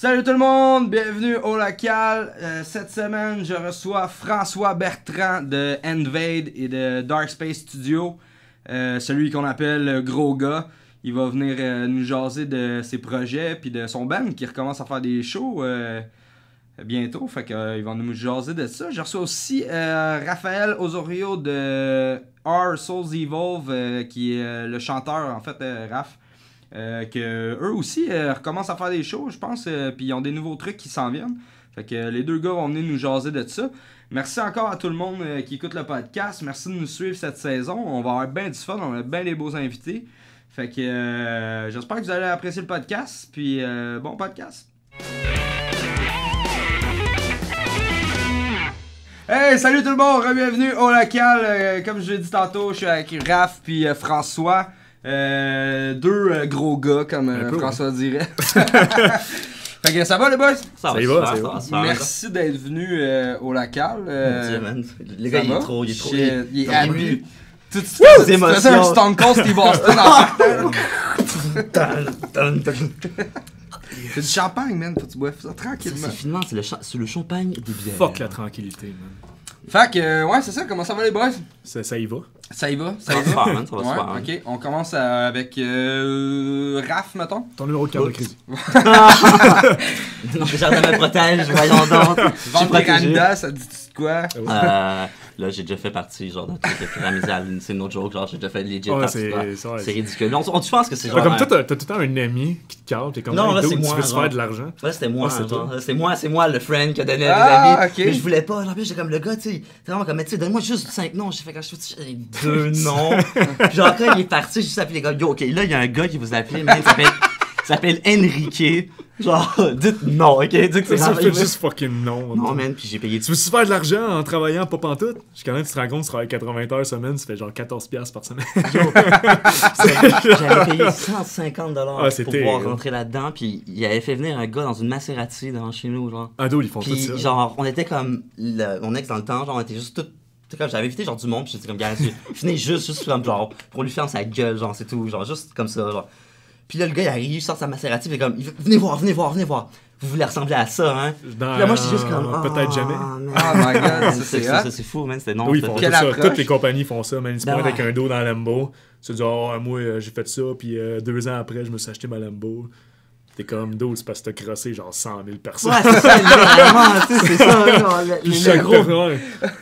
Salut tout le monde, bienvenue au local. Cette semaine, je reçois François Bertrand de Envade et de Dark Space Studio, celui qu'on appelle le gros gars. Il va venir nous jaser de ses projets puis de son band qui recommence à faire des shows bientôt. Fait qu'il va nous jaser de ça. Je reçois aussi Raphaël Osorio de Our Souls Evolve, qui est le chanteur en fait, Raph. Que eux aussi recommencent à faire des shows, je pense, puis ils ont des nouveaux trucs qui s'en viennent. Fait que les deux gars vont venir nous jaser de ça. Merci encore à tout le monde qui écoute le podcast. Merci de nous suivre cette saison. On va avoir bien du fun, on a bien des beaux invités. Fait que j'espère que vous allez apprécier le podcast. Puis bon podcast. Hey, salut tout le monde, bienvenue au local. Comme je l'ai dit tantôt, je suis avec Raph puis François. Deux gros gars, comme François dirait. Fait que ça va les boys? Ça va. Merci d'être venu au local. Le gars, il est trop. Il est habillé. Tu des émotions. faisais un Stone Cold Steve Austin en C'est du champagne, man. Faut que tu boives ça tranquillement. C'est finalement, c'est le champagne des bières. Fuck la tranquillité, man. Fait que, ouais, c'est ça. Comment ça va les boys? Ça y va. Ça y va? Ça va se faire, man. Ça va se faire. Ok, on commence avec Raph, mettons. Ton numéro de carte de crédit. Non, le jardin me protège, voyons donc. Vendre des candidats, ça dit quoi? Là, j'ai déjà fait partie, genre, d'un truc pyramidal. C'est une autre joke, genre, j'ai déjà fait legit Ouais, partie. c'est ridicule. Tu penses que c'est genre. Comme toi, t'as tout le temps un ami qui te calme, t'es comme non, là, tu c'est veux moi, se faire de l'argent. Ouais, c'était moi, c'est toi. C'est moi le friend qui a donné à des amis. Ok. Mais je voulais pas, genre, j'étais comme le gars, tu sais, c'est vraiment comme, tu sais, donne-moi juste 5 noms. J'ai fait quand je fais 2 noms. Puis genre, quand il est parti, j'ai juste appelé les gars, yo, ok, là, il y a un gars qui vous a appelé, mais il s'appelle Enrique. Genre, dites non, ok? Dites que Ça c'est fait juste fucking non. Non, man, puis j'ai payé. Tu veux-tu faire de l'argent en travaillant pas pantoute? Jusqu'à là, tu te rends compte, tu travailles 80 heures semaine, ça fait genre 14$ par semaine. J'avais payé 150$ pour pouvoir rentrer là-dedans, puis il avait fait venir un gars dans une Maserati devant chez nous, genre. Ah, d'où ils font tout Puis ça. genre, on était comme, mon ex dans le temps, genre, on était juste tout. Comme j'avais invité genre du monde, puis j'étais comme, gars, venez juste comme genre, pour lui faire sa gueule, genre, c'est tout, genre, juste comme ça, genre. Puis là, le gars, il arrive, il sort sa Maserati, puis comme, venez voir. Vous voulez ressembler à ça, hein? Puis là, moi, j'étais juste comme, peut-être jamais. Oh my god, ça c'est fou, man, c'était non. Oui, ils font tout ça. Toutes les compagnies font ça, man. Ils se Ben pointent ouais. avec un dos dans la Lambo. Tu te dis, oh, moi, j'ai fait ça, puis 2 ans après, je me suis acheté ma Lambo. T'es comme dos, c'est parce que t'as crossé genre 100 000 personnes. Ouais, c'est ça, vraiment, tu sais, c'est ça, genre, le gros.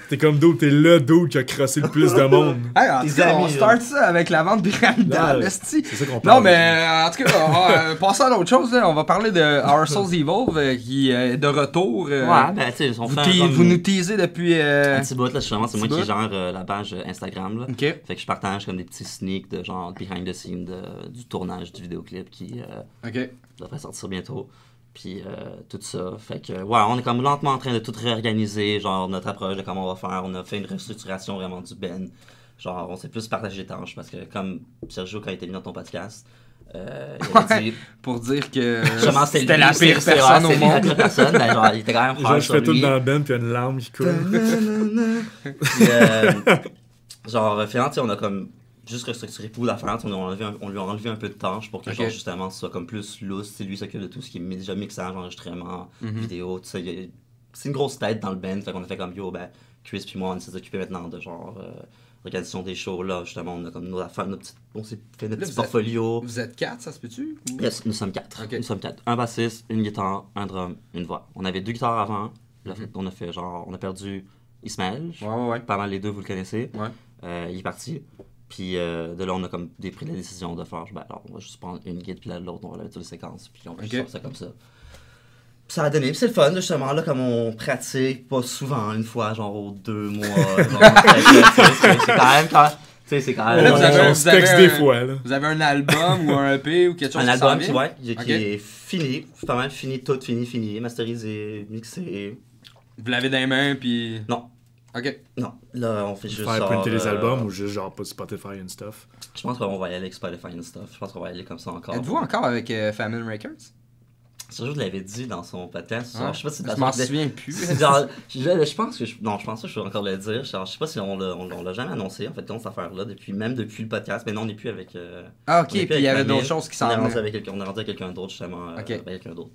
T'es comme dos, t'es le dos qui a crossé le plus de monde. Hey, en tout cas, on amis, start ça avec la vente pyramidale, Ouais, esti. c'est ça qu'on parle. Non, mais en tout cas, passons à l'autre chose. Là. On va parler de Our Souls Evolve qui est de retour. Ouais, ben, tu sais, on fait vous nous teasez depuis. un petit bout, là, justement, c'est moi petit qui gère la page Instagram, là. Ok. Fait que je partage comme des petits sneaks de genre behind the scenes du tournage du vidéoclip qui Ok. devrait sortir bientôt. Puis tout ça. Fait que, ouais, on est comme lentement en train de tout réorganiser, genre notre approche de comment on va faire. On a fait une restructuration vraiment du Ben. Genre, on s'est plus partagé les tâches parce que, comme Sergio, quand il était venu dans ton podcast, il avait dit. Pour dire que Justement, c'était la pire personne au monde. La pire personne, ben, genre, il était quand même Genre, hard je sur fais tout lui. dans le ben, puis il y a une larme qui coule. Puis, genre, finalement, tu sais, on a comme juste restructuré beaucoup d'affaires. On lui a enlevé un peu de tâches pour que, genre, justement, ce soit comme plus loose. C'est lui s'occupe de tout ce qui est déjà mixage, enregistrement, vidéo, tout ça. C'est une grosse tête dans le band. Fait qu'on a fait comme, yo, ben, Chris puis moi, on s'est occupé maintenant de, genre, organisation des shows, là. Justement, on a comme nos affaires, on s'est fait notre petit portfolio. Vous êtes 4, ça se peut-tu? Ou... Yes, nous sommes 4. Ok. Nous sommes 4. Un bassiste, une guitare, un drum, une voix. On avait 2 guitares avant. Là, on a fait, genre, on a perdu Ismaël. Ouais. Pas mal les deux, vous le connaissez. Ouais. Il est parti. Puis de là, on a comme pris la décision de faire, ben alors, on va juste prendre une guide, puis là, l'autre, on va la mettre sur les séquences, puis on va juste faire ça comme ça. Puis ça a donné, puis c'est le fun, justement, là, comme on pratique, pas souvent, une fois, genre, aux 2 mois, genre, c'est quand même... Là, vous avez On se texte des fois, là. Vous avez un album ou un EP ou quelque chose un qui album, s'en vient? qui est fini, pas mal fini, tout fini, masterisé, mixé. Vous l'avez dans les mains, puis... Non. Ok. Non, là, on fait juste Faire genre, printer les albums ou juste genre pas Spotify and stuff. Je pense qu'on va y aller avec Spotify and stuff. Je pense qu'on va y aller comme ça encore. Êtes-vous encore avec Famine Records? Sergio l'avait dit dans son podcast. Ah, Je sais pas si je m'en souviens plus. Genre, je pense que non, je pense que je vais encore le dire. Genre, je sais pas si on l'a jamais annoncé en fait cette affaire-là depuis le podcast. Mais non, on n'est plus avec. Ah ok, puis il y avait d'autres choses qui s'en venaient. venaient. On est rendu avec quelqu'un d'autre justement. Ok. Avec quelqu'un d'autre.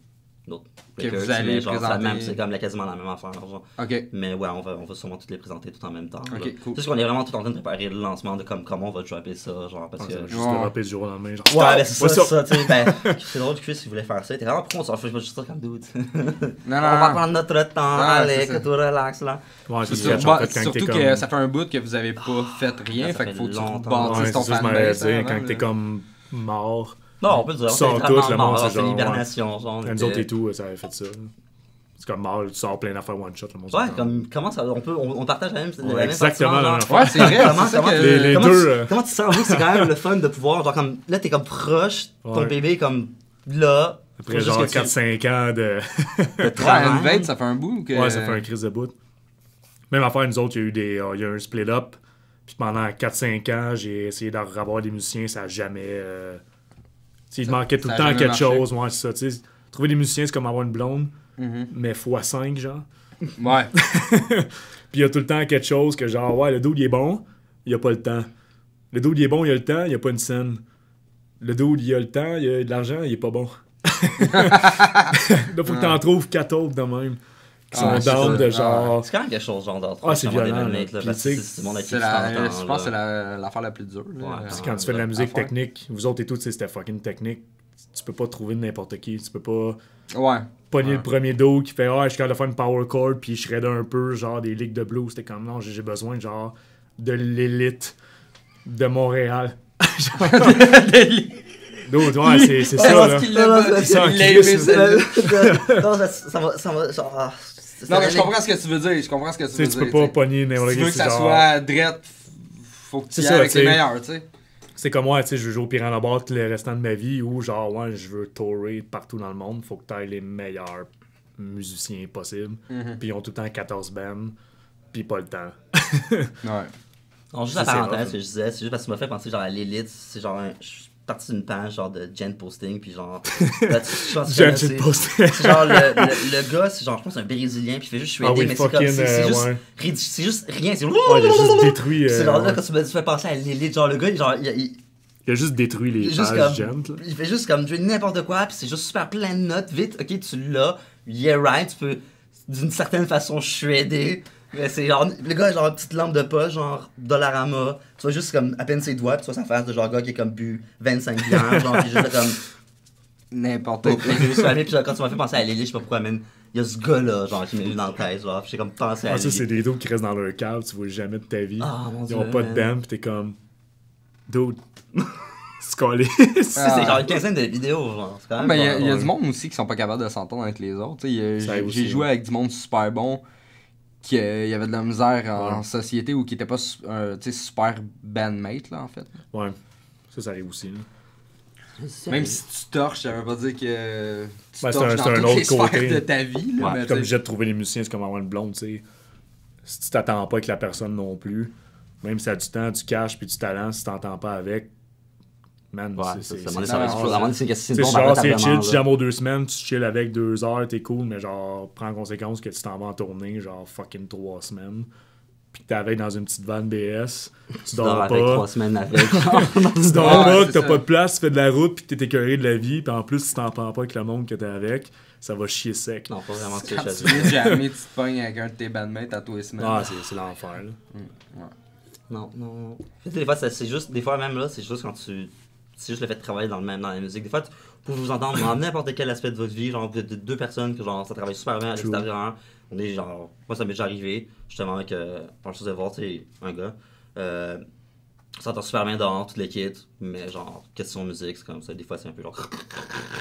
d'autres Que records, vous allez mais genre, présenter. c'est comme quasiment la même affaire. Genre. Ok. Mais ouais, on va sûrement toutes les présenter tout en même temps. Ok, là. cool. C'est juste qu'on est vraiment tout en train de préparer le lancement de comment on va dropper ça, genre, parce que... Ça va juste Ouais. développer du jour au lendemain. Genre, Ouais, ben c'est what's ça, up? tu sais, ben, c'est drôle que Chris, il voulait faire ça, il était vraiment, pourquoi on s'en fait juste ça comme dude? Non, On va prendre notre temps, Ouais, allez, c'est ça. que tout relax, là. Ouais, C'est c'est sûr, sketch, bah, en fait, quand surtout t'es que comme... ça fait un bout que vous avez pas fait rien, ça fait fait qu'il faut que tu longtemps. bâtisses Ouais, ton c'est ça, je m'allais fanbase. dire, avant, quand là. t'es comme mort, Non, on peut dire, Ils sortent c'est tous, littéralement le monde, mort, c'est c'est genre, l'hibernation, genre. nous autres et tout, ça avait fait ça. C'est comme mort, tu sors plein d'affaires one shot, le monde. Ouais, c'est comme, comment ça, on partage la même exactement sentiment, la genre. même affaire. Ouais, c'est vrai, Comment- c'est ça comment- que... Les comment deux, tu- Comment tu sens, vous, c'est quand même le fun de pouvoir, genre, comme, là, t'es comme proche, ton Ouais. bébé est comme là. Après faut juste genre que tu- 4-5 ans de... Ouais, travail. Invade, ça fait un bout que... Ouais, ça fait un crise de bout. Même affaire, nous autres, il y a un split-up. Puis pendant 4-5 ans, j'ai essayé de revoir des musiciens, ça a jamais... Il Ça- manquait tout ça le a temps jamais quelque marché. chose, ouais, c'est ça, tu sais. Trouver des musiciens, c'est comme avoir une blonde, Mhm. mais x5, genre. Ouais. Puis il y a tout le temps quelque chose que genre, ouais, le dude il est bon, il a pas le temps. Le dude il est bon, il a le temps, il a pas une scène. Le dude il a le temps, il a de l'argent, il est pas bon. Là, faut que t'en trouves 4 autres de même. Qui sont Ah, c'est down ça. de genre. C'est quand même quelque chose, genre, d'entrer Ah, c'est dans des violent, bandmates, là. là, parce Puis, que tu sais, c'est mon actif C'est temps, je pense que c'est l'affaire la plus dure. là. Ouais, C'est quand tu fais de la musique affaire. technique, vous autres et tout, tu sais, c'était fucking technique. Tu peux pas trouver de n'importe qui. Tu peux pas Ouais. pogner Ouais. le premier dos qui fait ah, je suis capable de faire une power chord puis je shredder un peu, genre des ligues de blues. C'était comme non, j'ai besoin genre de l'élite de Montréal. Dude, ouais, c'est ça, là. Il l'a C'est ça, en il l'a aimé, crise. celle-là. Non, ça va, genre... Non, mais je comprends ce que tu veux dire. Je comprends ce que tu Tu veux sais, tu dire. peux pas t'sais. pogner Si n'importe tu qui. veux que c'est ça genre- soit drette, faut que tu C'est y ça, ailles avec les t'sais. meilleurs, tu sais. C'est comme moi, tu sais, je veux jouer au Piranha Bar tout le restant de ma vie ou genre, ouais, je veux tourer partout dans le monde. Faut que tu aies les meilleurs musiciens possibles. Mhm. Puis ils ont tout le temps 14 bands, puis pas le temps. Ouais. Non, juste Ça, la c'est parenthèse rough. que je disais, c'est juste parce que ça m'a fait penser genre à l'élite, c'est genre je suis parti d'une page genre de Gen Posting, puis genre là, je pense que J'aime c'est cette poster. c'est genre le gars, c'est genre je pense un brésilien, puis il fait juste shredder, Ah oui, mais c'est comme fucking, c'est juste ouais. c'est juste rien, c'est Ouais, il a juste détruit. c'est genre là Ouais. quand tu me fais penser à l'élite, genre le gars genre Il a juste détruit les il est juste pages comme gent. Là. il fait juste comme jouer n'importe quoi, puis c'est juste super plein de notes vite, OK, tu l'as, yeah right, tu peux d'une certaine façon shredder. Mais c'est genre, le gars a genre une petite lampe de poche, genre Dollarama. Tu vois juste comme à peine ses doigts, puis tu vois sa face de genre gars qui est comme bu 25 bières, genre, puis juste là, comme. N'importe Oh, quoi. puis je suis allé, puis genre, quand tu m'as fait penser à Lily, je sais pas pourquoi, man. Il y a ce gars-là, genre, qui m'est venu dans la tête, genre, puis j'ai comme pensé à Ah, ça, lui. c'est des dos qui restent dans leur cave, tu vois jamais de ta vie. Ah, mon Ils dieu. ont pas de man. band, pis t'es comme. Dude. C'est collé. C'est genre une quinzaine de vidéos, genre. C'est quand même. Mais il y a ouais. du monde aussi qui sont pas capables de s'entendre avec les autres. Tu sais, Ça arrive j'ai aussi, joué ouais. avec du monde super bon qui y avait de la misère en Ouais. société ou qui était pas tu sais, super bandmate là en fait. Ouais. Ça arrive aussi. Là. Même si tu torches, ça veut pas dire que tu Ben, c'est torches un- dans c'est un toutes autre les sphères côté. de ta vie. Là, Ouais, mais Comme tu sais, j'ai de trouver les musiciens, c'est comme avoir une blonde, tu sais. Si tu t'attends pas avec la personne non plus, même si ça a du temps, du cash puis du talent, si t'entends pas avec, man, Ouais, c'est. ça c'est- m'a c'est- ça va non, exploser. ça- Avant, c'est que c'est Tu sais, bon, genre, après, c'est t'as chill, vraiment, tu là. jammes aux 2 semaines, tu chill avec 2 heures, t'es cool, mais genre, prends en conséquence que tu t'en vas en tournée, genre fucking 3 semaines. Puis que t'avais dans une petite van BS, tu dors dors avec pas. 3 semaines avec. Tu dors Ouais, pas, c'est que t'as ça. pas de place, tu fais de la route, puis que t'es écœuré de la vie, puis en plus, tu t'en prends pas avec le monde que t'es avec, ça va chier sec. Non, pas vraiment ce que quand je tu veux jamais, tu te pognes avec un de tes bandmates à tous les semaines. Ah, c'est l'enfer, là. Non. En fait, des fois, c'est juste, des fois même là, c'est juste quand tu. C'est juste le fait de travailler dans la musique. Des fois, pour vous entendre dans n'importe quel aspect de votre vie, genre, vous êtes deux personnes que genre, ça travaille super bien à True. l'extérieur. On est genre. Moi, ça m'est déjà arrivé, justement, avec. Par chose de voir, tu sais, un gars. Ça s'entend super bien dehors, toute l'équipe, mais genre, question musique, c'est comme ça. Des fois, c'est un peu genre.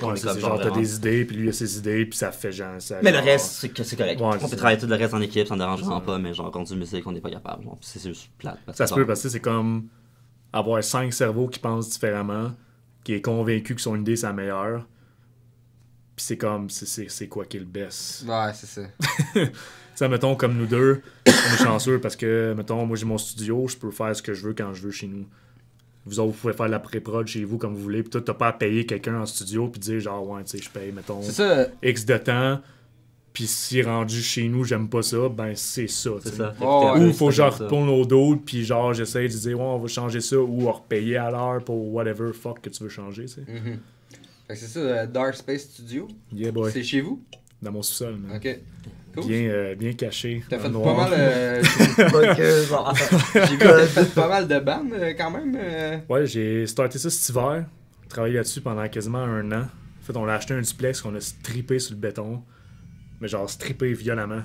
On Ouais, est c'est comme genre, t'as vraiment- des idées, puis lui, il a ses idées, puis ça fait genre. Ça, Mais le genre- reste, c'est correct. Ouais, On c'est peut ça. travailler tout le reste en équipe, ça ne dérange C'est vraiment ça. pas, mais genre, rendu musique, on n'est pas capable. Genre, c'est juste plate. Ça se peut, parce que c'est comme avoir 5 cerveaux qui pensent différemment, qui est convaincu que son idée, c'est la meilleure. Puis c'est comme, c'est quoi qui est le best. Ouais, c'est ça. Ça, mettons, comme nous deux, on est chanceux parce que, mettons, moi j'ai mon studio, je peux faire ce que je veux quand je veux chez nous. Vous autres, vous pouvez faire la pré-prod chez vous comme vous voulez, puis toi, t'as pas à payer quelqu'un en studio, puis dire genre, ouais, tu sais, je paye, mettons, C'est ça. X de temps, puis si rendu chez nous, j'aime pas ça, ben c'est ça, tu C'est sais. ça. Oh, Ou ouais, faut que je genre retourne au dos, puis genre, j'essaie de dire, ouais, on va changer ça, ou repayer à l'heure pour whatever fuck que tu veux changer, tu sais. Mhm. Fait que c'est ça, Dark Space Studio. Yeah, boy. C'est chez vous? Dans mon sous-sol, man. Ok. Cool. Bien caché. T'as dans fait le pas noir. mal. J'ai vu que t'as fait pas mal de bandes quand même. Ouais, j'ai starté ça cet hiver. Travaillé là-dessus pendant quasiment 1 an. En fait, on a acheté un duplex qu'on a strippé sur le béton. Mais genre strippé violemment.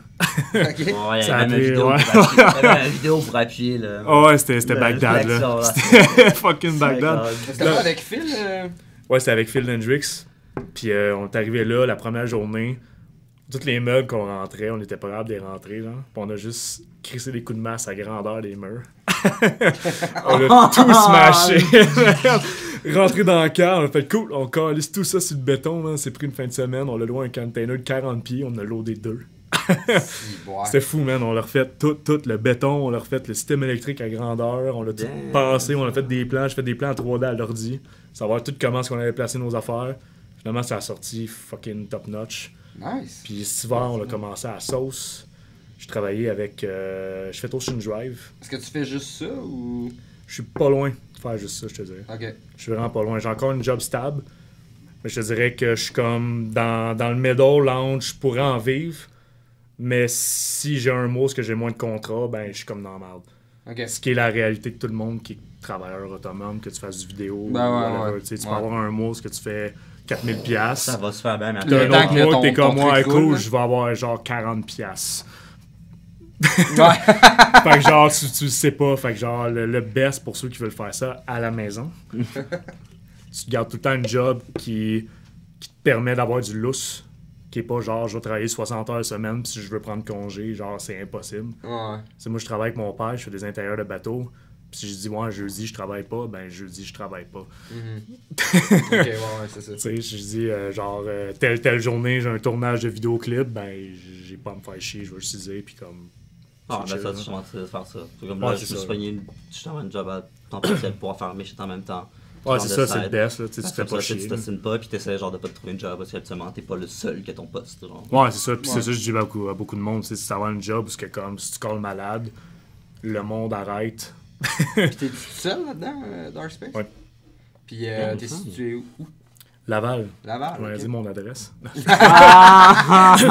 Ok. Ouais, il y Ça avait a même pris, une vidéo ouais. pour appuyer. Il y avait une vidéo pour appuyer là. Oh ouais, c'était Le Bagdad, là. flexion, là. C'était fucking Bagdad. C'était pas avec Phil? Ouais, c'était avec Phil Hendrix. Puis on est arrivé là la première journée. Toutes les meubles qu'on rentrait, on était pas capable de les rentrer, genre. Puis on a juste crissé des coups de masse à grandeur des murs. On a tout smashé. Rentré dans le car, on a fait cool, on calisse tout ça sur le béton, man. C'est pris une fin de semaine, on a loué un container de 40 pieds, on a loadé 2. C'était fou, man. On a refait tout le béton, on a refait le système électrique à grandeur, on l'a tout passé, on a fait des plans, j'ai fait des plans en 3D à l'ordi, savoir tout comment est-ce qu'on avait placé nos affaires. Finalement, ça a sorti fucking top notch. Nice. Puis cet hiver, on a commencé à sauce. J'ai travaillé avec. Je fais Ocean Drive. Est-ce que tu fais juste ça ou. Je suis pas loin de faire juste ça, je te dirais. Ok. Je suis vraiment pas loin. J'ai encore une job stable. Mais je te dirais que je suis comme dans le middle lounge, je pourrais en vivre. Mais si j'ai un mot, que j'ai moins de contrats, ben je suis comme dans la merde. Ok. Ce qui est la réalité de tout le monde qui est travailleur autonome, que tu fasses du vidéo, Ben ouais, whatever. ouais. Tu sais, tu peux Ouais. avoir un mois que tu fais 4000 piastres. Ça va se faire bien, mais T'as un Le temps autre que mois ton- que t'es comme ton moi, truc roule, cool, là. je vais avoir genre 40 piastres. Ouais. Fait que genre, tu le sais pas. Fait que genre, le best pour ceux qui veulent faire ça à la maison, tu gardes tout le temps une job qui te permet d'avoir du lousse. Qui est pas genre, je vais travailler 60 heures semaine, puis si je veux prendre congé, genre, c'est impossible. Ouais. C'est moi, je travaille avec mon père, je fais des intérieurs de bateau. Puis si je dis, ouais, jeudi, je travaille pas, ben jeudi, je travaille pas. Ok, ouais, c'est ça. Tu sais, je dis, telle journée, j'ai un tournage de vidéoclip, ben j'ai pas à me faire chier, je vais le utiliser, puis comme. Ah, c'est ben ça, chill, tu commences à faire ça. C'est comme Ouais, là, c'est je me ça. suis pogné justement une job à temps partiel pour pouvoir faire mes shit en même temps. Ouais, Genre c'est de ça, c'est le side. best, là, tu sais, tu te fais Après pas ça, chier. tu t'assines pas, puis t'essaies genre de pas te trouver une job, parce qu'habituellement, t'es pas le seul qui a ton poste. Genre. Ouais, c'est ça. Puis Ouais. c'est ça que je dis à beaucoup de monde. Tu sais, si tu avoir une job, parce que comme si tu colles malade, le monde arrête. Puis t'es tout seul là-dedans, Dark Space? Ouais. Puis Ouais, t'es ça. situé où? Laval. Laval. On a ok. dit mon adresse. Non! Je suis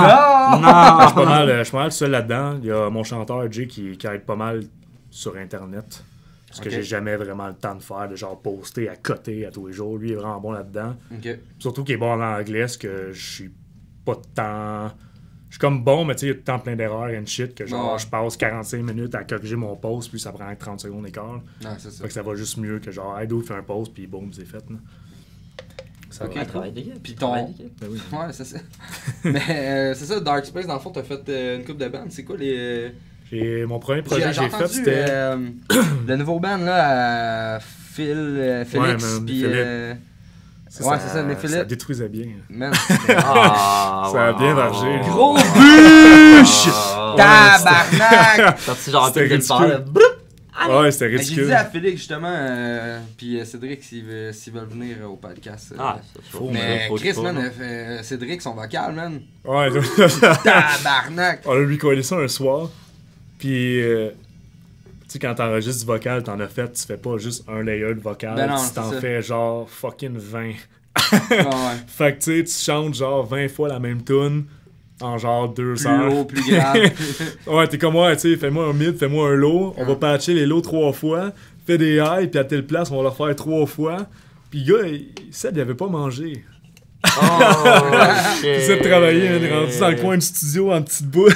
pas mal seul là-dedans. Il y a mon chanteur Jay qui aide pas mal sur Internet. Ce que Ok. j'ai jamais vraiment le temps de faire, de genre poster à côté à tous les jours. Lui, il est vraiment bon là-dedans. Ok. Surtout qu'il est bon en anglais, ce que je suis pas tant. Je suis comme bon, mais tu sais, il y a tout le temps plein d'erreurs and shit, que genre, Ouais. je passe 45 minutes à corriger mon post, puis ça prend 30 secondes d'écart. Non, c'est ça. Fait que ça va juste mieux que genre, hey, dude, fais un post, puis boum, c'est fait. Là. Ça Ok. va. Ouais, travail d'équipe. Puis travail ton- d'équipe. Ben oui. Ouais, c'est ça. Mais c'est ça, Dark Space, dans le fond, t'as fait une coupe de bandes. C'est quoi les. Mon premier projet que j'ai fait, entendu, c'était. le nouveau band là, à Phil, Félix, man, puis. Philippe. Ouais, c'est ça, mais Ça Philippe. détruisait bien. Man. Ah, Ça a bien marché. Gros bûche! Ah, Tabarnak! Sorti genre un C'était peu de part, là. ridicule. Ouais, c'était J'ai ridicule. dit à Félix justement, puis Cédric s'ils veulent venir au podcast. Ah, c'est chaud. mais Faut- Chris, faut- man, Cédric, son vocal, man. Ouais, Tabarnak! on a lui collé ça un soir. Puis, tu sais, quand t'enregistres du vocal, t'en as fait, tu fais pas juste un layer de vocal. Ben non, tu c'est t'en ça. fais genre fucking 20. Ouais. Fait que tu sais, tu chantes genre 20 fois la même tune en genre 2 Plus heures. haut, plus grave. Ouais, t'es comme moi, tu sais, fais-moi un mid, fais-moi un low. On va patcher les lows 3 fois. Fais des highs, puis à telle place, on va leur faire 3 fois. Puis le gars, il avait pas mangé. Oh, shit. Il s'est travaillé, man, il est rendu dans le coin du studio en petite boule.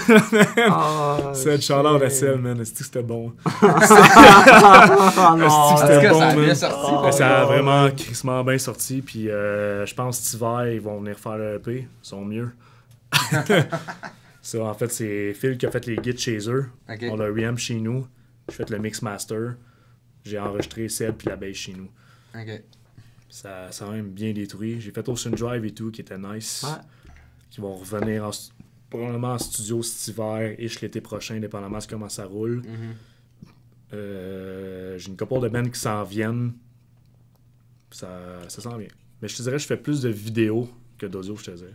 Oh, C'est le chaleur de sel, man. Est-ce que c'était bon? Oh Est-ce non. que En tout c'était cas, bon, ça a man? bien sorti. Ben, ça a Oh, vraiment crissement bien sorti. Puis je pense cet hiver, ils vont venir faire le EP. Ils sont mieux. Ça, en fait, c'est Phil qui a fait les guides chez eux. Ok. On a reamp chez nous. J'ai fait le mix master. J'ai enregistré Seb puis la bass chez nous. Ok. Ça a même bien détruit. J'ai fait Ocean Drive et tout, qui était nice. Ouais. Qui vont revenir probablement en studio cet hiver et l'été prochain, dépendamment de comment ça roule. Mhm. J'ai une couple de bands qui s'en viennent. Ça s'en vient. Mais je te dirais que je fais plus de vidéos que d'audio, je te dirais.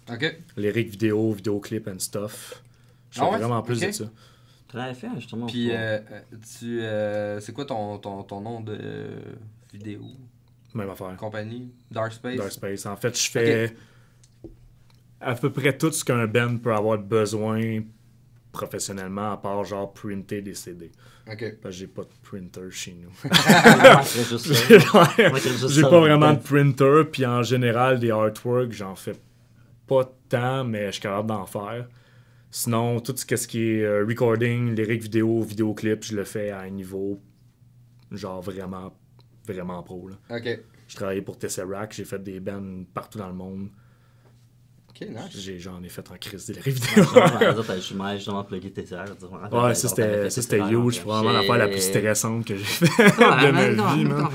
Ok. Lyrique vidéo, vidéoclip and stuff. Je fais Ah ouais? vraiment plus Ok. de ça. Tu l'avais fait justement. Puis, pour- c'est quoi ton nom de vidéo? Même affaire. compagnie, Dark Space. Dark Space. En fait, je fais à peu près tout ce qu'un band peut avoir besoin professionnellement, à part genre printer des CD. Ok. Parce que j'ai pas de printer chez nous. J'ai J'ai pas vraiment de printer, puis en général, des artworks, j'en fais pas tant, mais je suis capable d'en faire. Sinon, tout ce qui est recording, lyric vidéo, vidéoclip, je le fais à un niveau genre vraiment, vraiment pro. Là. Ok. Je travaillais pour Tesseract, j'ai fait des bands partout dans le monde. Ok, nice. J'en ai fait en crise des lyric vidéo. Je m'ai justement plugué Tesseract. Ouais, ça c'était huge, probablement l'affaire la plus stressante que j'ai faite de ma vie, man.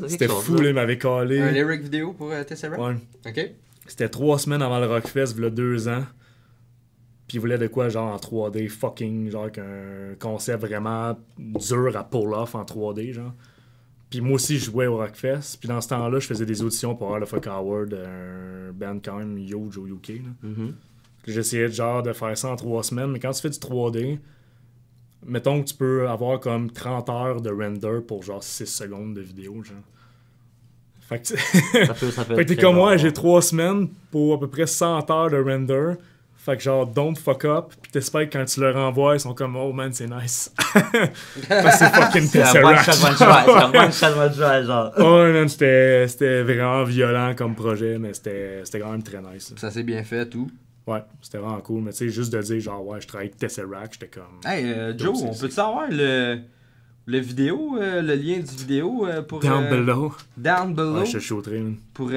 C'était fou, là, il m'avait collé. Un lyric vidéo pour Tesseract? Ouais. Ok. C'était 3 semaines avant le Rockfest, il y a 2 ans. Puis il voulait de quoi, genre en 3D, fucking, genre qu'un concept vraiment dur à pull off en 3D, genre. Puis moi aussi, je jouais au Rockfest. Puis dans ce temps-là, je faisais des auditions pour avoir le Fuck Howard, un band quand même huge au UK. Là. J'essayais genre de faire ça en 3 semaines, mais quand tu fais du 3D, mettons que tu peux avoir comme 30 heures de render pour genre 6 secondes de vidéo, genre. Fait que ça peut fait que t'es comme moi, j'ai 3 semaines pour à peu près 100 heures de render. Fait que genre, don't fuck up, pis t'espères que quand tu leur envoies, ils sont comme, oh man, c'est nice. Parce que c'est fucking Tesseract. C'est un one shot, genre. Oh man, c'était vraiment violent comme projet, mais c'était quand même très nice. Ça s'est bien fait, tout. Ouais, c'était vraiment cool, mais tu sais, juste de dire, genre, ouais, je travaille avec Tesseract, j'étais comme... Hey, Joe, on peut-tu savoir le vidéo, le lien du vidéo pour... Down below. Down below. Ouais, je te shooterai, man. Pour,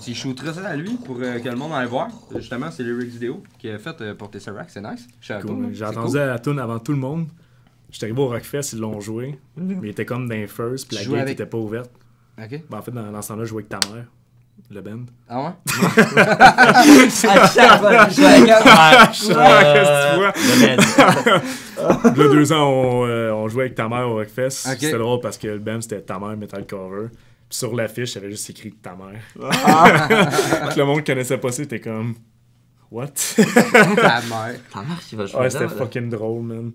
tu shooteras ça à lui pour que le monde aille voir. Justement, c'est le lyric vidéo qu'il a fait pour Tesseract, c'est nice. Cool. J'ai entendu la tune avant tout le monde. J'étais arrivé au Rockfest, ils l'ont joué. Mais il était comme dans les first, puis la gate était pas ouverte. Ok. Ben, en fait, dans ce temps-là, je jouais avec ta mère, le band. Ah ouais? À chaque fois, je joue avec Le 2 ans, on jouait avec ta mère au Rockfest. Ok. C'était drôle parce que le band, c'était ta mère Metal Cover. Puis sur l'affiche, j'avais juste écrit ta mère. Puis le monde connaissait pas ça, c'était comme... What? Ta mère. Ta mère qui va jouer. Ouais, c'était fucking drôle, man.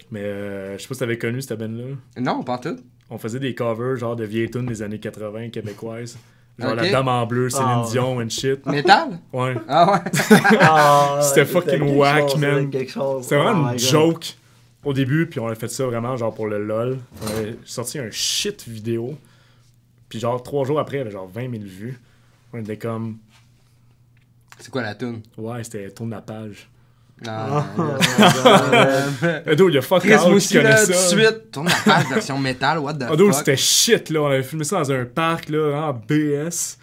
Mais je sais pas si t'avais connu cette band-là. Non, pas tout. On faisait des covers genre de vieilles tunes des années 80 québécoises. Genre Ok. La Dame en bleu, Céline Dion and shit. Métal? Ouais. Ah ouais? C'était fucking whack, man. C'était vraiment Oh une joke au début, puis on a fait ça vraiment genre pour le LOL. On a sorti un shit vidéo. Puis genre 3 jours après, il y avait genre 20 000 vues. On était comme... C'est quoi la tune? Ouais, c'était tourne la page. Non. Ado, il y a fuck Chris, all moi qui aussi, connaît là, tout de ça. suite. Tourne la page version métal, what the Ado, fuck? c'était shit, là. On avait filmé ça dans un parc, là, en BS.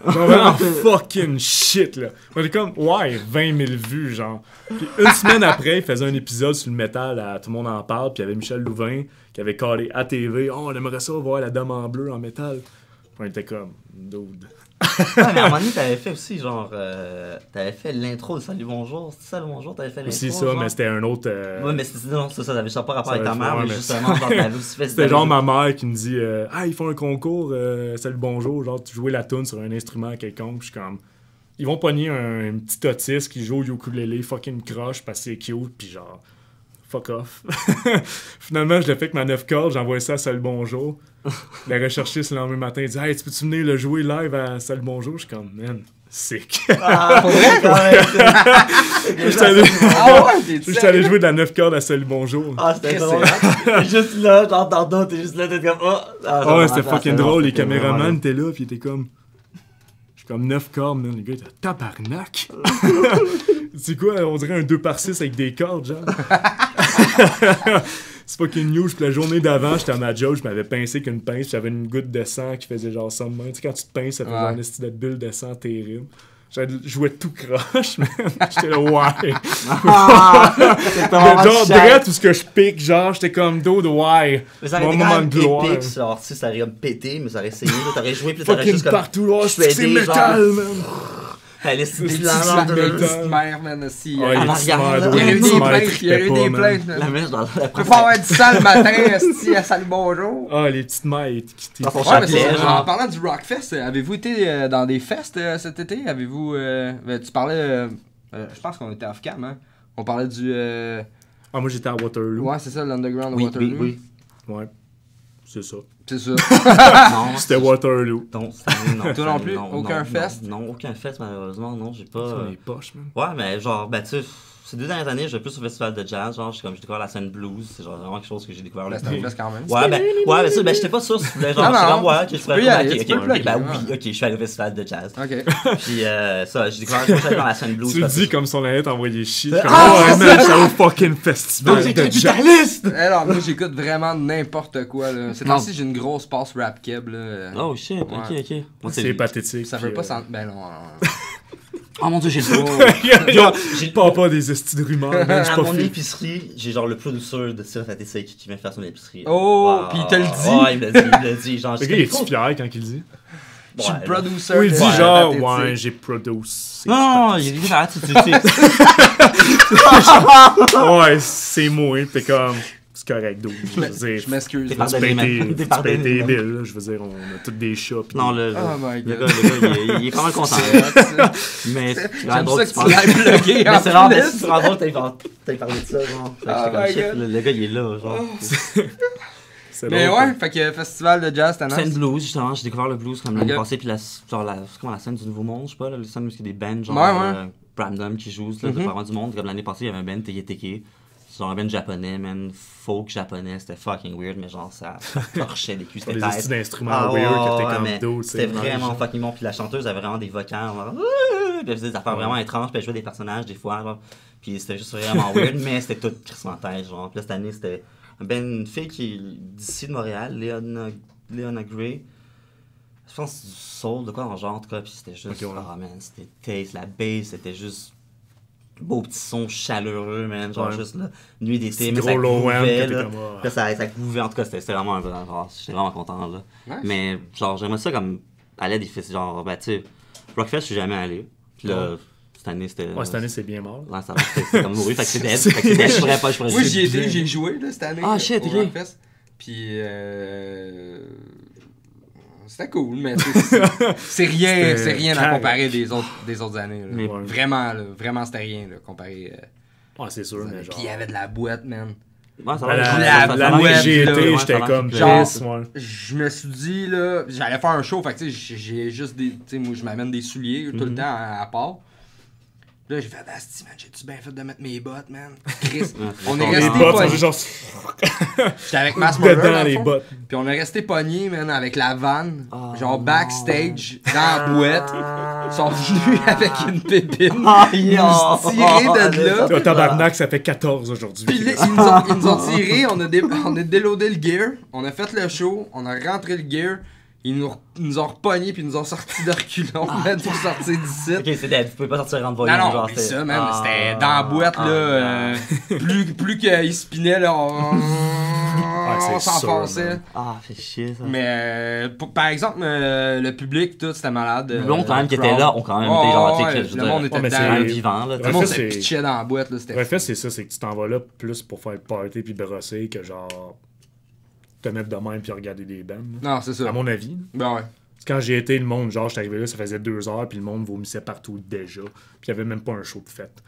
Genre vraiment fucking shit, là. On était comme, ouais, 20 000 vues, genre. Puis une semaine après, il faisait un épisode sur le métal, tout le monde en parle, puis il y avait Michel Louvain qui avait callé à TV, oh, on aimerait ça voir la Dame en bleu en métal. Puis on était comme, dude. Ouais, mais à un moment donné, t'avais fait aussi, genre, t'avais fait l'intro de Salut Bonjour. C'était Salut Bonjour, t'avais fait l'intro. Aussi ça, genre. mais c'était un autre. Ouais, mais non, ça t'avais pas rapport Ça avec ta avait mère, fait, mais mais- justement, genre, t'avais aussi fait C'était genre ma mère qui me dit ah, ils font un concours, salut bonjour, genre tu jouais la tune sur un instrument quelconque, puis je suis comme ils vont pogner un petit autiste qui joue au ukulélé fucking croche parce que c'est cute, puis genre fuck off. Finalement, je l'ai fait avec ma 9 cordes, j'ai envoyé ça à Salut Bonjour. Le recherchiste le lendemain matin, il dit hey, tu peux-tu venir le jouer live à Salut Bonjour? Je suis comme man, sick. Ah, pour vrai, quand même. J'étais allé- Ah ouais, t'es J'étais allé jouer de la 9 cordes à Salut Bonjour. Ah, c'était Chris, drôle. T'es juste là, genre, dans t'es juste là, t'es comme, oh. Ah ouais, c'était fucking drôle. Les caméramans étaient là, pis ils étaient comme. Je suis comme 9 cordes, man. Les gars étaient tabarnak. C'est quoi, on dirait un 2x6 avec des cordes, genre. C'est fucking news. Puis la journée d'avant, j'étais à ma job, je m'avais pincé qu'une pince, j'avais une goutte de sang qui faisait genre ça de main. Tu sais, quand tu te pinces, ça fait genre une petite bulle de sang terrible. J'avais joué tout croche, man. J'étais là, ouais. Genre, direct, tout ce que je pique, genre, j'étais comme dude, ouais. Mais ça aurait Mon été quand moment même de gloire. épique, genre, tu sais, ça aurait pété, mais ça aurait essayé, là, t'aurais joué, puis t'aurais Fucking juste comme... partout, là, je peux c'est aider, métal, genre. man. Elle est C'est si la blanche, merde. La petite mère, man, aussi. Ouais, en les petits arrière, mères, là. Il y a eu les des petits mères plaintes, il y a eu trippaient des pas, plaintes. La man. mèche dans la Tu peux pas avoir du sang le matin, esti, à Salut Bonjour. Ah, les petites mères qui Dans son Ouais, mais chapelet, c'est ça. En genre. parlant du Rockfest, avez-vous été dans des fests cet été? Avez-vous... tu parlais... je pense qu'on était off-cam, hein? On parlait du... Ah, moi j'étais à Waterloo. Ouais, c'est ça, l'Underground Oui, Waterloo. oui, oui. Ouais. C'est ça. C'est ça. Non, C'était Waterloo. Non, cette année, non. Toi non plus? Aucun fest? Non, aucun fest, malheureusement, non, j'ai Ça, pas... les poches, man. Ouais, mais genre, ben tu sais, ces 2 dernières années, je vais plus au festival de jazz, genre, j'ai découvert la scène blues, c'est genre vraiment quelque chose que j'ai découvert là. C'est un fest quand même. Ouais, mais ça, ben j'étais pas sûr si je voulais, genre, Non, j'étais non, comme, ouais, ok, je peux y aller, tu peux ok, plugger, ben ouais. oui, ok, je suis allé au festival de jazz. Ok. Puis ça, j'ai découvert, je suis allé dans la scène blues. Tu le parce que- dis comme si on allait t'envoyer chier. Comme, Ah, ouais, man, j'étais au fucking festival de jazz. capitaliste! Alors, moi, j'écoute vraiment n'importe quoi, là. C'est temps-ci, j'ai une grosse passe rap keb, là. Oh shit, ok. Ouais. Moi, C'est pathétique. Ça veut puis, pas s'en... Ben non. Oh mon dieu, j'ai le Yo, j'ai pas des estis de rumeurs, man, je suis À pas mon fait. épicerie, j'ai genre le producer de Sirf Atisek qui vient faire son épicerie. Oh, pis il te le dit? Ouais, il me l'a dit, genre, Le gars, il est fier quand il le dit? Je suis le Ouais, producer. Oui, il dit de genre, Pathétique. ouais, j'ai produce. Non, il dit ça, tu Ouais, c'est moi, t'es comme. C'est correct, d'où. Je veux dire, Je m'excuse. T'es là. tu payes Pardonnez-moi. tes Pardonnez-moi. billes, là. Je veux dire, on a tous des chats. pis- Non, Oh my le god. gars, il est pas mal content. C'est hot, ça. Mais c'est vraiment J'aime drôle ça que que tu tu penses. l'aies bloqué Mais en c'est vraiment plus. drôle que t'aies parlé de ça, genre. Fait que Oh j'étais comme, my shit, God. le gars, il est là, genre. C'est Mais drôle, ouais, fait que festival de jazz, t'as Scène nice. blues, justement, j'ai découvert le blues comme l'année Ok. passée, puis c'est comment la scène du Nouveau Monde, je sais pas, là, la scène où il y a des bands, genre, Ouais, ouais. Brandon qui jouent, là, de Mhm. parents du monde, comme l'année passée, il y avait un band Teke Teke, c'est genre un band japonais, man, folk japonais, c'était fucking weird, mais genre, ça torchait les culs, Pour c'était les estis tête. d'instruments weird que t'es comme mais dos, c'était c'est vraiment nice. fucking bon, puis la chanteuse avait vraiment des vocales, genre, puis elle faisait des affaires vraiment étranges, puis elle jouait des personnages des fois, genre, puis c'était juste vraiment weird, mais c'était tout crissement tête, genre, puis là, cette année, c'était une fille qui est d'ici de Montréal, Leona Gray. Je pense que c'est du soul, de quoi en genre, en tout cas, puis c'était juste, Ok, ouais. man, c'était taste, la bass, c'était juste beau petit son chaleureux, man, genre Ouais. juste là, nuit d'été, C'est mais ça gros low end grouvait, que t'es là. comme, ah. Là, ça grouvait, en tout cas, c'était vraiment un vrai, genre, j'étais vraiment content, là. Nice. Mais, genre, j'aimerais ça comme aller à des festivals, genre, ben, tu sais, Rockfest, je suis jamais allé, puis là, Ouais. cette année, c'était... Ouais, cette année, c'est bien mort. Ouais, ça va, c'était comme mourir, fait que c'est dead, fait que c'est dead, je pourrais pas, je pourrais Oui, juste- j'y étais, j'ai joué là, cette année. Ah, shit, au ok. Rockfest. Puis c'était cool, mais c'est rien, C'était c'est rien à carré. comparer des autres années. Là. Mais- Ouais. Vraiment, c'était rien là, comparé. Ouais, c'est sûr, mais Puis genre. il y avait de la boîte, man. Ouais, ça Ben, va, L'année web, que j'ai là, été, ouais, j'étais ça va, comme genre- pisse, ouais. Je me suis dit là, j'allais faire un show, fait que tu sais, j'ai juste des, tu sais, moi je m'amène des souliers tout le temps à part. Là, j'ai fait, asti, man, j'ai-tu bien fait de mettre mes bottes, man? Chris, on est Les Les resté bottes sont pognés. juste genre J'étais avec Mass Murder, dans dedans, le les fond. bottes. Puis on est resté pognés, man, avec la vanne, Oh, genre non. backstage, dans la boîte. Ils sont venus avec une pépine. Ah, Ils yo! nous tiraient de là. Toi, tabarnak, ça fait 14 aujourd'hui. Puis là, ils nous ont tirés, on a déloadé le gear, on a fait le show, on a rentré le gear. Ils nous ont repognés puis ils nous ont sorti de reculons, man, pour sortir d'ici. Ok, c'est dead, vous pouvez pas sortir en voyant. Non, non, genre, oublie c'est- ça, man. Ah, C'était dans la boîte, ah, là. Plus qu'il spinait, là, on c'est s'enfonçait. sûr, man. Ah, fait chier ça. Mais, par exemple, le public, tout, c'était malade. Le monde quand même qui crowd. était là ont quand même Ouais, été genre, tu ouais, sais, que je veux le monde dire, était Ouais, mais dedans. c'est- quand même Le vivant là. tu sais. monde fait, se c'est- pitchait dans la boîte, là. C'était Bref, c'est ça, c'est que tu t'en vas là plus pour faire le party puis brosser que genre te mettre de même puis regarder des bands. là. Non, c'est ça. À mon avis. là. Ben ouais. Quand j'ai été, le monde, genre, j'étais arrivé là, ça faisait 2 heures, puis le monde vomissait partout déjà. Puis il y avait même pas un show de fête.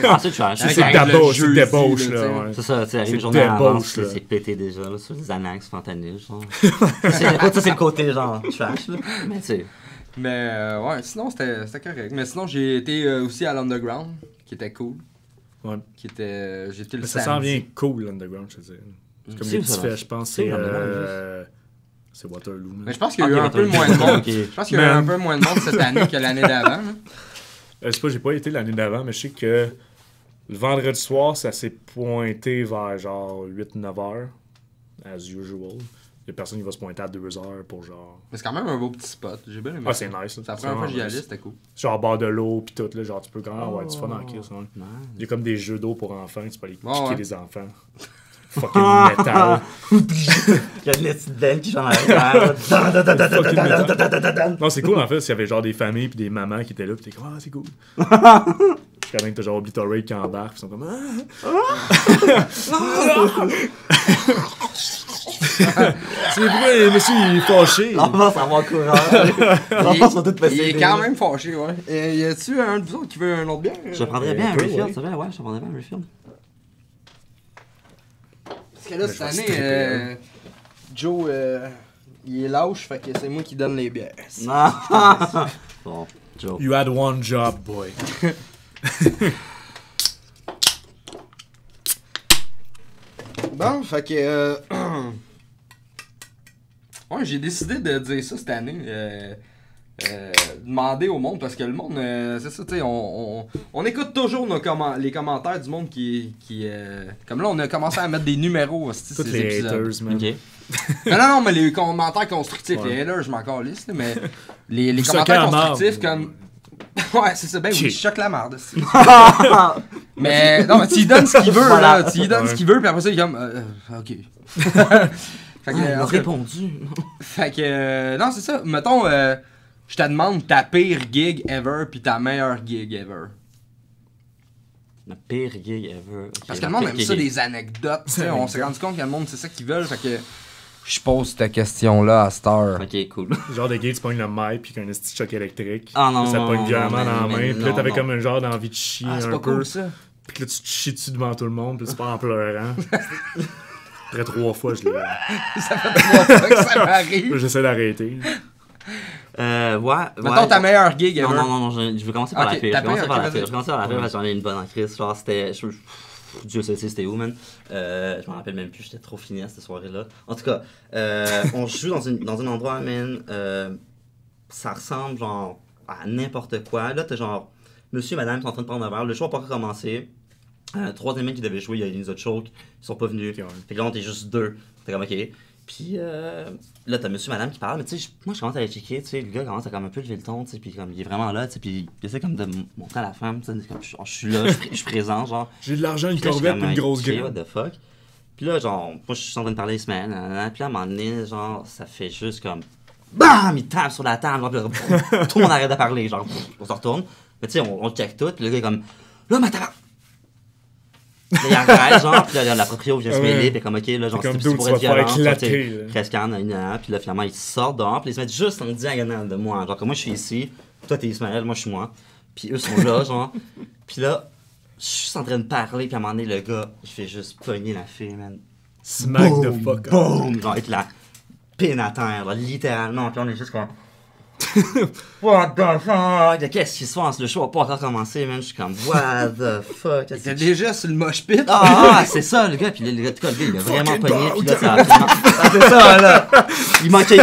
Ah, c'est trash. Avec C'est le débauche, c'est jeudi, débauche, là, là. tu sais. ouais. C'est ça, tu sais, arrive C'est une journée à l'avance, débauche, là. c'est pété déjà, là, sur les Anax, fentanyl, genre. Ça, c'est le côté, genre, trash, là. Mais tu sais, Mais ouais, sinon c'était correct. Mais sinon j'ai été aussi à l'Underground, qui était cool. Ouais. Qui était. J'étais le Mais ça samedi. sent bien cool, l'Underground, je te dis. C'est comme C'est des où, petits ça, faits, là? je pense. C'est C'est où, l'Underground, c'est Waterloo. Mais je pense qu'il y a eu Ok, un peu attends, moins de monde. ok. Je pense qu'il y a eu un peu moins de monde cette année que l'année d'avant. là. Je sais pas, j'ai pas été l'année d'avant, mais je sais que le vendredi soir, ça s'est pointé vers genre 8-9 heures, as usual. Il y a personne qui va se pointer à 2 heures pour genre. Mais c'est quand même un beau petit spot. J'ai bien aimé. Ah, ça. c'est nice. C'est la première fois que j'y allais, nice. c'était cool. Genre bord de l'eau pis tout, là, genre tu peux quand même avoir du fun en kiss. Ouais. man. Il y a comme des jeux d'eau pour enfants, tu peux aller Ouais, piquer ouais. des enfants. Fucking métal. Il y a une petite belle qui chante à l'arrière. Non, c'est cool en fait, s'il y avait genre des familles pis des mamans qui étaient là pis t'es comme ah, c'est cool. Puis quand même t'as genre Obliterate qui embarque pis ils sont comme ah. C'est vrai, monsieur il est fâché. L'enfant s'en va en courant. Les enfants sont tous Il possédés. est quand même fâché, ouais. Et y a-tu un de vous autres qui veut un autre bière? Je prendrais bien un peu, refill, ouais. c'est vrai, ouais, je prendrais bien un refill. Parce que là, Mais cette je vais année, stripper, Joe, il est lâche, fait que c'est moi qui donne les bières. Non. Bon, Joe. You had one job, boy. Bon, fait que... ouais, j'ai décidé de dire ça cette année. Demander au monde, parce que le monde, c'est ça, tu sais, on écoute toujours les commentaires du monde qui comme là, on a commencé à mettre des numéros aussi, Toutes ces les épisodes. haters, man. Ok. Non, mais les commentaires constructifs, Ouais. les haters, je m'en calisse, là, mais les Vous commentaires soquez la constructifs marde. comme... Ouais, c'est ça, ben oui, Chill. je choque la merde. Mais, non, mais tu lui donnes ce qu'il veut, Voilà. là, tu lui donnes ce qu'il veut, puis après ça, il est comme, ok. Fait que, Il en m'a tout cas, répondu. fait que, non, c'est ça. Mettons, je te demande ta pire gig ever puis ta meilleure gig ever. Ma pire gig ever. Okay, Parce que le monde aime ok, ça, ok. des anecdotes. Tu sais, on s'est rendu compte que le monde, c'est ça qu'ils veulent. Fait que, je pose cette question-là à cette heure. Ok, cool. Genre de gars, tu pognes le mic puis qu'un esti de choc électrique. Ah non, Ça te non, pogne non, violemment non, dans la mais main. Puis là, non, t'avais non. comme un genre d'envie de chier Ah, c'est un pas peu. cool, ça. Puis que là, tu te chies dessus devant tout le monde. Puis tu pars en pleurant. Après 3 fois, je l'ai. Ça fait 3 fois que ça m'arrive. J'essaie d'arrêter. Ouais. Mettons ta meilleure gig ever. Non, je vais commencer par Ok, la pire. ta Je vais commencer pire, par ok, la pire. vas-y. Je vais commencer par la pire parce que j'en ai une bonne en crise. Genre, c'était. Dieu sait c'était où, man. Je m'en rappelle même plus, j'étais trop fini à cette soirée-là. En tout cas, on joue dans un endroit, man. Ça ressemble, genre, à n'importe quoi. Là, t'as genre, monsieur et madame qui sont en train de prendre un verre. Le show n'a pas recommencé. Troisième mec qui devait jouer, il y a eu des autres shows qui sont pas venus. Ok, ouais. Fait que là, on était juste deux. T'es comme, ok. Puis là, t'as monsieur, madame qui parle, mais tu sais, moi, je commence à les checker, tu sais, le gars commence à comme un peu lever le ton, tu sais, puis comme, il est vraiment là, tu sais, puis il essaie comme de montrer à la femme, tu sais, comme, je suis là, je suis présent, genre. J'ai de l'argent, une Puis là, je suis corvette comme, et une grosse ok, graine. what the fuck. Puis là, genre, moi, je suis en train de parler semaine, puis là, à un moment donné, genre, ça fait juste comme, BAM! Il tape sur la table, genre, puis là, tout le monde arrête de parler, genre, on se retourne, mais tu sais, on check tout, puis le gars est comme, là, ma tabac! Là, il arrête, genre, puis là, la proprio vient se Ouais. mêler, puis comme, ok, là, genre, C'est comme, c'est dude, pour tu être vas te faire violent, tu éclater, sais, là. presque un, puis là, finalement, ils sortent dehors, puis ils se mettent juste en diagonale de moi, genre, comme moi, je suis ici, toi, t'es Ismaël, moi, je suis moi, puis eux sont là, genre, puis là, je suis juste en train de parler, puis à un moment donné, le gars, il fait juste pogner la fille, man. Smack the fuck up. Boom! Genre, avec la pine à terre, là, littéralement, puis on est juste comme... What the fuck? Qu'est-ce qui se passe? Le show a pas encore commencé, man. Je suis comme, what the fuck? T'es déjà sur le mosh pit. C'est ça, le gars. Puis le gars, il a vraiment Fucking pogné. Puis là, bad. ça a vraiment... c'est ça, là. Il manquait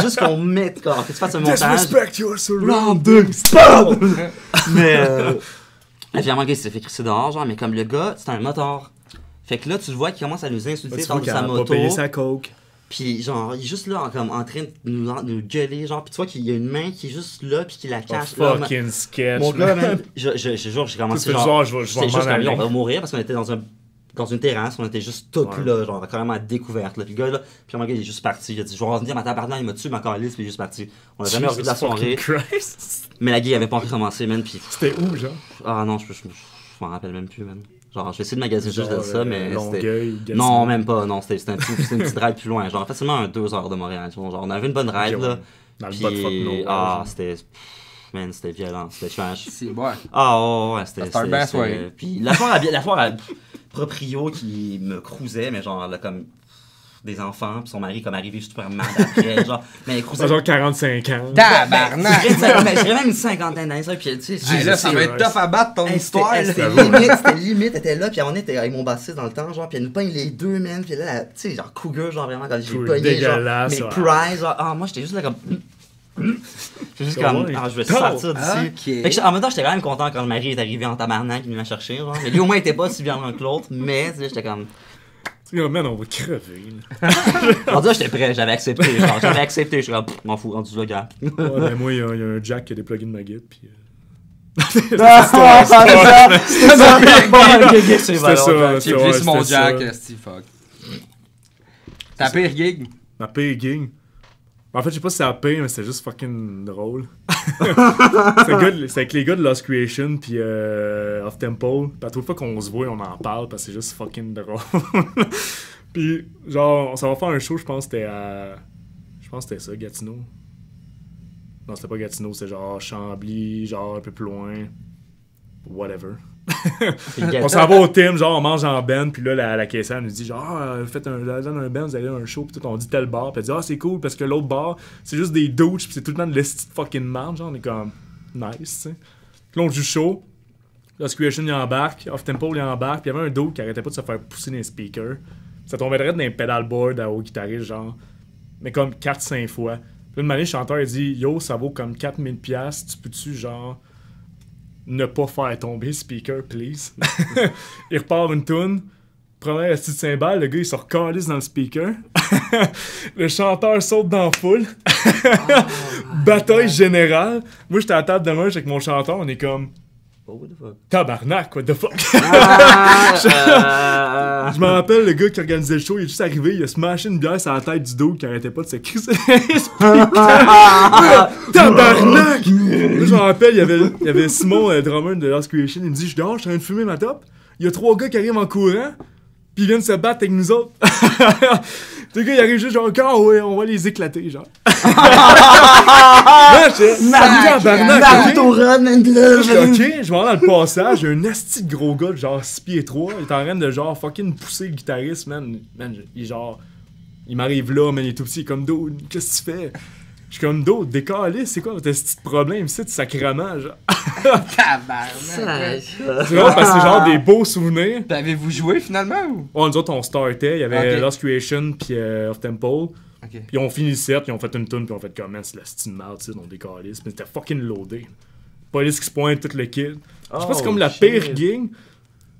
juste qu'on mette, quoi. Que tu fasses un montage. Disrespect your Round surroundings. Mais, finalement, le gars, il s'est fait crisser dehors, genre, mais comme le gars, c'est un moteur. Fait que là, tu le vois qu'il commence à nous insulter Tu vois dans qu'il sa a pas moto. payé sa coke. Puis genre, il est juste là comme en train de nous gueuler, genre, puis tu vois qu'il y a une main qui est juste là, puis qui la Oh, cache. Là, fucking sketch. mon gars, man. man, je jure, j'ai commencé Tu fais genre, je vais j'étais juste m'en comme, aller. on va mourir parce qu'on était dans une terrasse, on était juste tout Ouais. là, genre, carrément à découverte, là. Puis le gars, là, puis mon gars, il est juste parti. Il a dit, je vais revenir, ma tabarnak, il m'a tué, ma calice, puis il est juste parti. On a jamais revu de la Jesus soirée, fucking Christ. mais la guerre avait pas encore commencé, man, puis C'était où, genre? ah non, je m'en rappelle même plus, man. Genre, je vais essayer de magasiner juste de Genre, ça, mais c'était... Longueuil, Gatineau. Non, même pas, non, c'était une petite ride plus loin, genre facilement un 2 heures de Montréal, tu vois, genre on avait une bonne ride, Ok, là, ouais. Dans le bas de fuck puis, nowhere, ah, genre. c'était, man, c'était violent, c'était trash. C'est bon. Ah, ouais, c'était... C'était un bel soirée. Puis la foire à proprio qui me cruisait, mais genre, là, comme des enfants, puis son mari comme arrivé super mal après, genre, mais elle cruisait... Genre 45 ans. Tabarnak! Je dirais même une cinquantaine d'années, ça, puis tu sais... Hey, là, ça va être tough à battre ton Hey, histoire. C'était là. limite, elle était là, puis on était avec mon bassiste dans le temps, genre, puis elle nous pogne les deux, man, puis là, tu sais, genre, cougar, genre, vraiment, quand j'ai Cougar pogné, genre, dégueulasse, mes ouais. prize, genre, ah, moi, j'étais juste là, comme, j'étais juste comme, Ouais. ah, je vais sortir d'ici. Ok. Fait que en même temps, j'étais quand même content quand le mari est arrivé en tabarnak, il m'a cherché, genre, mais lui, au moins, il était pas si violent que l'autre, mais, tu sais, j'étais comme, Tu sais, man, on va crever. là. en tout cas, j'étais prêt, j'avais accepté, genre, je suis comme, m'en fous, rendu là, gars. Ouais, ben moi, il y a un jack qui a déplugué de ma guide, puis... C'est ça, C'était ça, J'ai ouais, pris sur mon c'était jack, ça. Steve fuck. Ta pire gig? Ma pire gig. En fait, je sais pas si c'est la pire, mais c'était juste fucking drôle. C'est avec les gars de Lost Creation puis Off Temple. Puis à toute fois qu'on se voit, on en parle parce que c'est juste fucking drôle. Puis genre, on s'en va faire un show, je pense que c'était à... Je pense que c'était ça, Gatineau. Non, c'était pas Gatineau, c'était genre Chambly, genre un peu plus loin. whatever. Puis On s'en va au team, genre on mange en ben, puis là la caissière nous dit genre faites un ben, vous allez à un show, puis tout, on dit tel bar, puis elle dit c'est cool parce que l'autre bar c'est juste des douches, puis c'est tout le temps de l'esti de fucking marde, genre on est comme nice, tu sais. Puis là on joue chaud, Lost Creation il embarque, Off Tempo il embarque, puis il y avait un dude qui arrêtait pas de se faire pousser dans les speakers, ça tombait direct dans les pedalboard au guitariste genre, mais comme 4-5 fois. Puis là le chanteur il dit yo ça vaut comme 4000$, tu peux-tu genre ne pas faire tomber le speaker, please. Il repart une toune, première petite cymbale, le gars il se recalisse dans le speaker. Le chanteur saute dans la foule. Bataille générale. Moi j'étais à la table de manche avec mon chanteur, on est comme oh, what the fuck? Tabarnak, what the fuck? Je me rappelle, le gars qui organisait le show, il est juste arrivé, il a smashé une bière sur la tête du dos qui arrêtait pas de se crisser. Tabarnak! Moi, je me rappelle, il y avait Simon, le drummer de Lost Creation, il me dit, je dehors, je suis en train de fumer ma top. Il y a 3 gars qui arrivent en courant, puis ils viennent se battre avec nous autres. Les gars, ils arrivent juste genre, ouais, on va les éclater, genre. Naruto Run and Love! Ok, je vais dans le passage, j'ai un asti de gros gars de genre 6 pieds 3, il est en train de genre fucking pousser le guitariste, man, il est genre, il m'arrive là, man, il est tout petit, comme dude, qu'est-ce que tu fais? Je suis comme dude, décalé, c'est quoi votre petit problème ici, sacrément, genre? Tabarnak. C'est drôle parce que c'est genre des beaux souvenirs. Puis avez-vous joué finalement ou? Ouais, nous autres on startait, il y avait Ok. Lost Creation puis Off Tempo. Ok. Puis on finit le set, puis on fait une tune, puis on fait comme, man, c'est la style mal, tu sais, on décalisse. Mais c'était fucking loadé. Police qui se pointe, tout le kid. Je sais pas, c'est comme la pire gig.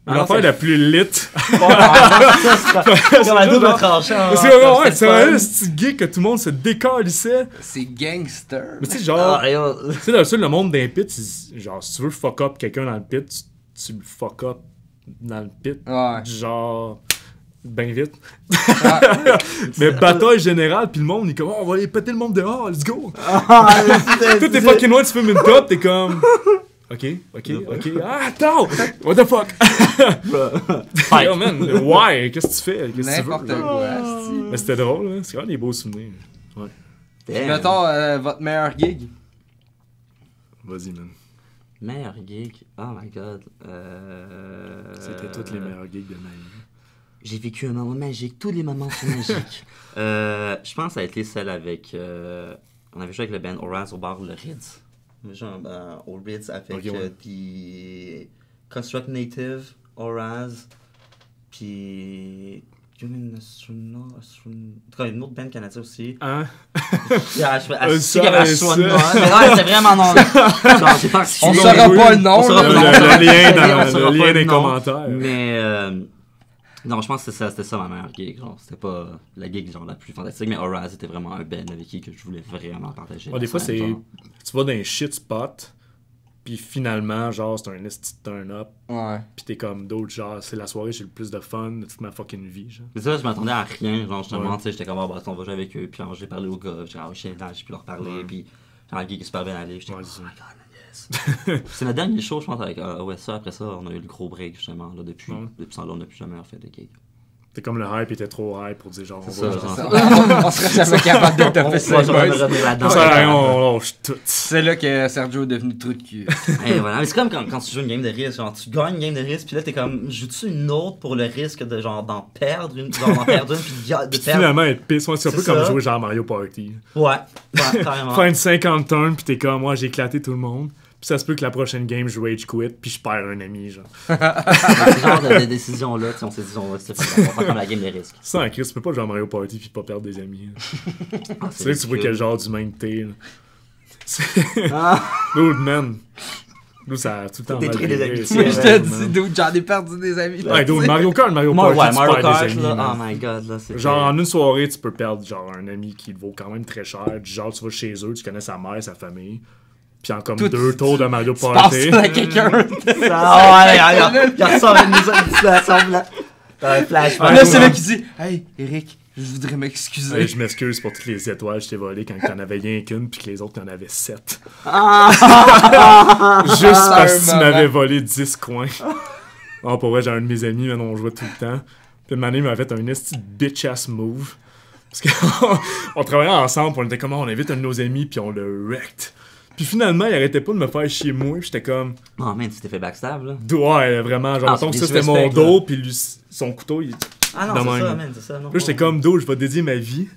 L'affaire la plus lit. Comme un double tranchant. Parce que, ouais, c'est un petit gig que tout le monde se décalissait. C'est gangster. Mais tu sais, genre, Ah, yo. tu sais, le monde d'un pit, genre, si tu veux fuck up quelqu'un dans le pit, tu le fuck up dans le pit. Ouais. Genre, ben vite. Mais bataille générale, puis le monde, il est comme, oh, on va aller péter le monde dehors, let's go. Tout est fucking loin, tu fumes une top, t'es comme. Ok. Ah, attends! What the fuck? Yo, man, why? Qu'est-ce que tu fais? Qu'est-ce que tu N'importe veux? quoi. asti. Mais c'était drôle, hein? C'est quand même des beaux souvenirs. Ouais. Puis mettons votre meilleur gig. Vas-y, man. Meilleur gig? Oh my god. C'était toutes les meilleures gigs de ma vie. J'ai vécu un moment magique. Tous les moments sont magiques. Je pense que ça a été celle avec... on avait joué avec le band Oraz au bar Le Ritz. Genre au Ritz avec Ok, ouais. puis Construct Native, Oraz, puis... Human Astronaut, en tout cas, une autre band canadienne aussi. Hein? Je sais qu'il Ça, y avait Astronaut, mais ouais, c'est vraiment non. Genre, j'ai pas On excusé. saura pas le nom. On saura là. pas le nom. Le lien On dans saura le pas lien le des nom. commentaires. Mais non, je pense que c'était ça ma meilleure gig. Genre, c'était pas la gig genre la plus fantastique, mais Oraz était vraiment un band avec qui que je voulais vraiment partager. Ouais, des la fois, scène, c'est. genre. Tu vas dans un shit spot, puis finalement, genre, c'est un esti de turn-up, Ouais. pis t'es comme d'autres, genre, c'est la soirée, j'ai le plus de fun de toute ma fucking vie, genre. Mais ça, je m'attendais à rien. Genre, justement, Ouais. tu sais, j'étais comme, bah, on va jouer avec eux. Puis, genre, j'ai parlé aux gars. J'ai dit, j'ai pu leur parler. Puis, genre, la gig est super bien allée. J'étais Ouais, comme, c'est oh my god, yes. C'est notre dernier show, je pense, avec OSA. Après ça, on a eu le gros break, justement. Là, depuis ça, là, on n'a plus jamais refait de gig. T'es comme le hype était trop hype pour dire, genre, on C'est va. ça, genre, genre. On serait jamais capable de On taper va ça. jamais boys. revenir là-dedans. Ça, là, on lâche tout. C'est là que Sergio est devenu trou de cul. Et voilà. Mais c'est comme quand tu joues une game de risque. Genre, tu gagnes une game de risque. Puis là, t'es comme, joues-tu une autre pour le risque de, genre, d'en perdre une. Genre, d'en perdre une. Puis de Puis perdre. finalement, être pisse, ouais, c'est un peu C'est comme ça. jouer genre à Mario Party. Ouais, carrément. Faire une 50 turns, pis t'es comme, moi, j'ai éclaté tout le monde. Puis ça se peut que la prochaine game, je rage quit, puis je perds un ami, genre. Ce genre de décision-là, tu sais, on s'est dit, on va faire comme la game des risques. Ça, en Chris, tu peux pas jouer à Mario Party puis pas perdre des amis. Là. Ah, C'est là que tu vois ridicule. quel genre d'humain que t'es. Là. Ah, Dude, man. Nous, ça a tout le temps Détruit mal les viré, amitiés, ça, Je te man. dis, dude, j'en ai perdu des amis. là, Ouais, dude, tu sais. Mario Kart, Mario Moi, Party, ouais, tu Mario perds Kart, des amis. là, man. oh my god, là, c'est. Genre, en une soirée, tu peux perdre genre un ami qui te vaut quand même très cher. Du genre, tu vas chez eux, tu connais sa mère, sa famille. Puis en comme Tout- 2 tours de Mario Tu passes Party. ça à quelqu'un. Ah ouais, il ressort une situation là. Un flashback. Là, c'est là qui dit, hey, Eric, je voudrais m'excuser. Hey, je m'excuse pour toutes les étoiles que je t'ai volées quand t'en avais rien qu'une, puis que les autres t'en avaient 7. Juste parce que tu un m'avais moment. volé 10 coins. Oh, pour vrai, j'ai un de mes amis, man, on jouait tout le temps. Puis une année, il m'avait fait un esti de bitch-ass move. Parce qu'on on travaillait ensemble, puis on était comme, on invite un de nos amis, puis on le wrecked. Puis finalement, il arrêtait pas de me faire chier moi, puis j'étais comme... Oh man, tu t'es fait backstab, là. Ouais, vraiment, genre, mettons que ça, c'était mon dos, puis lui, son couteau, il... Ah non, c'est ça, man, c'est ça. Non, là, j'étais comme, Do, je vais dédier ma vie,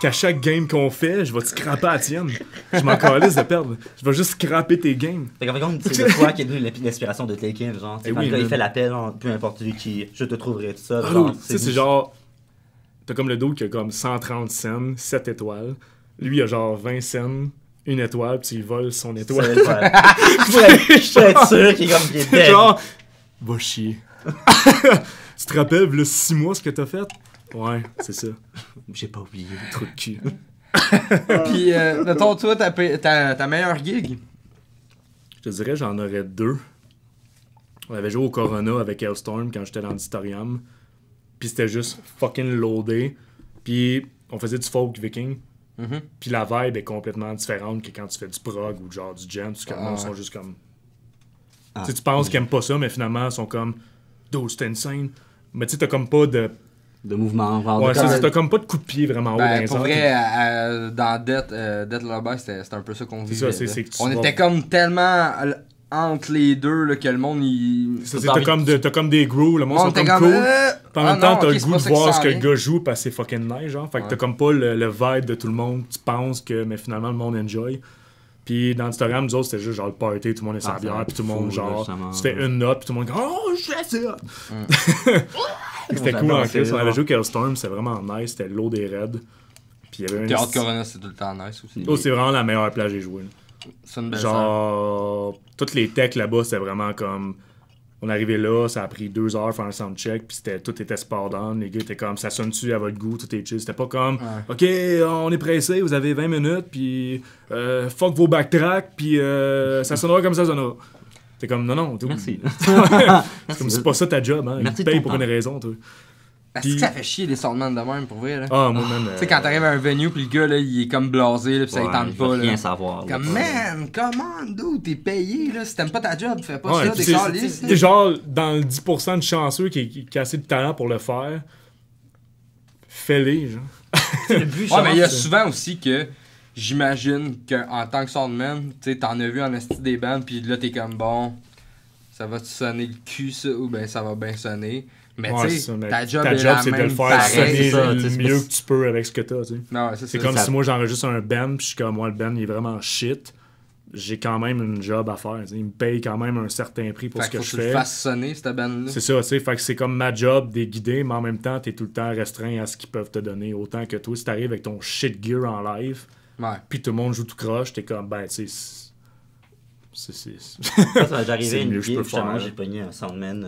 qu'à chaque game qu'on fait, je vais te scraper à la tienne. Je m'en calisse de perdre. Je vais juste scraper tes games. Fait qu'en fait, c'est de toi qui est devenu l'inspiration de Taken, genre. Quand oui, le gars, il fait l'appel, genre, peu importe lui qui, je te trouverai, tout ça. Ah, Genre, tu sais, c'est genre... T'as comme le dos qui a comme 130 scènes, 7 étoiles. Lui, il a genre 20 scènes, 1 étoile, puis il vole son étoile. Je pourrais être sûr qu'il est comme, qu'il est dead. Genre, va chier. Tu te rappelles, le 6 mois, ce que t'as fait? Ouais, c'est ça. J'ai pas oublié. Trop de cul. Puis, mettons, toi, ta meilleure gig? Je te dirais, j'en aurais 2. On avait joué au Corona avec Hellstorm quand j'étais dans l'auditorium. Puis c'était juste fucking loadé. Puis on faisait du folk viking. Puis la vibe est complètement différente que quand tu fais du prog ou genre du jam. Parce que le monde sont juste comme... Tu sais, tu penses qu'ils aiment pas ça, mais finalement, ils sont comme... Dude, c'était insane. Mais tu sais, t'as comme pas de... De mouvement. Ouais, t'as comme pas de coup de pied vraiment haut dans les pour airs. vrai, dans Death Lobby, c'était un peu ça qu'on vivait. C'est ça, c'est que on était comme tellement entre les deux là, que le monde, il... T'as comme des grooves, le monde sont comme cool. Puis en même temps, t'as le goût de voir ce que le gars joue parce que c'est fucking nice, genre. Fait que t'as comme pas le vibe de tout le monde. Tu penses que, mais finalement, le monde enjoy. Puis dans l'Instagram, nous autres, c'était juste genre le party, tout le monde est sans bière, puis tout le monde, genre, tu fais une note, puis tout le monde dit oh, je fais ça! C'était cool en Chris. On avait joué Hellstorm, c'était vraiment nice, c'était l'eau des raids. Puis il y avait Théâtre Corona, c'est tout le temps nice aussi. Oh, c'est vraiment la meilleure plage que j'ai joué. C'est une belle genre, toutes les techs là-bas, c'était vraiment comme. On arrivait là, ça a pris 2 heures faire un soundcheck, puis tout était sport down. Les gars étaient comme, ça sonne-tu à votre goût, tout est chill. C'était pas comme, ok, on est pressé, vous avez 20 minutes, puis fuck vos backtracks, puis ça sonnera comme ça sonnera. T'es comme, non, tout. Merci. C'est comme, c'est pas ça ta job, hein. Ils te payent pour une raison, toi. Est-ce que ça fait chier les soundmen de même, pour vrai, là? Ah, moi, même. Tu sais, quand t'arrives à un venue, pis le gars, là, il est comme blasé, là, pis ça il tente pas, là. Rien savoir. Comme, man, comment, dude, t'es payé, là. Si t'aimes pas ta job, fais pas ouais, ça, des calices. T'es genre dans le 10% de chanceux qui a assez de talent pour le faire. Fais-les, genre. Le but, ouais, mais il y a souvent aussi que j'imagine qu'en tant que soundman, tu sais, t'en as vu en esti des bandes, pis là, t'es comme, bon, ça va-tu sonner le cul, ça, ou ben ça va bien sonner. Mais tu sais, ta job c'est de le faire sonner le mieux que tu peux avec ce que t'as, tu sais. C'est comme si moi j'enregistre un band, puis je suis comme, moi, le band, il est vraiment shit. J'ai quand même une job à faire, t'sais. Il me paye quand même un certain prix pour ce que je fais. Faut que tu le fasses sonner, cette band-là. C'est ça, tu sais, fait que c'est comme ma job des guider, mais en même temps, t'es tout le temps restreint à ce qu'ils peuvent te donner. Autant que toi, si t'arrives avec ton shit gear en live, puis tout le monde joue tout croche, t'es comme, ben, tu sais... Ça m'est déjà arrivé une gig, justement, j'ai pogné un soundman...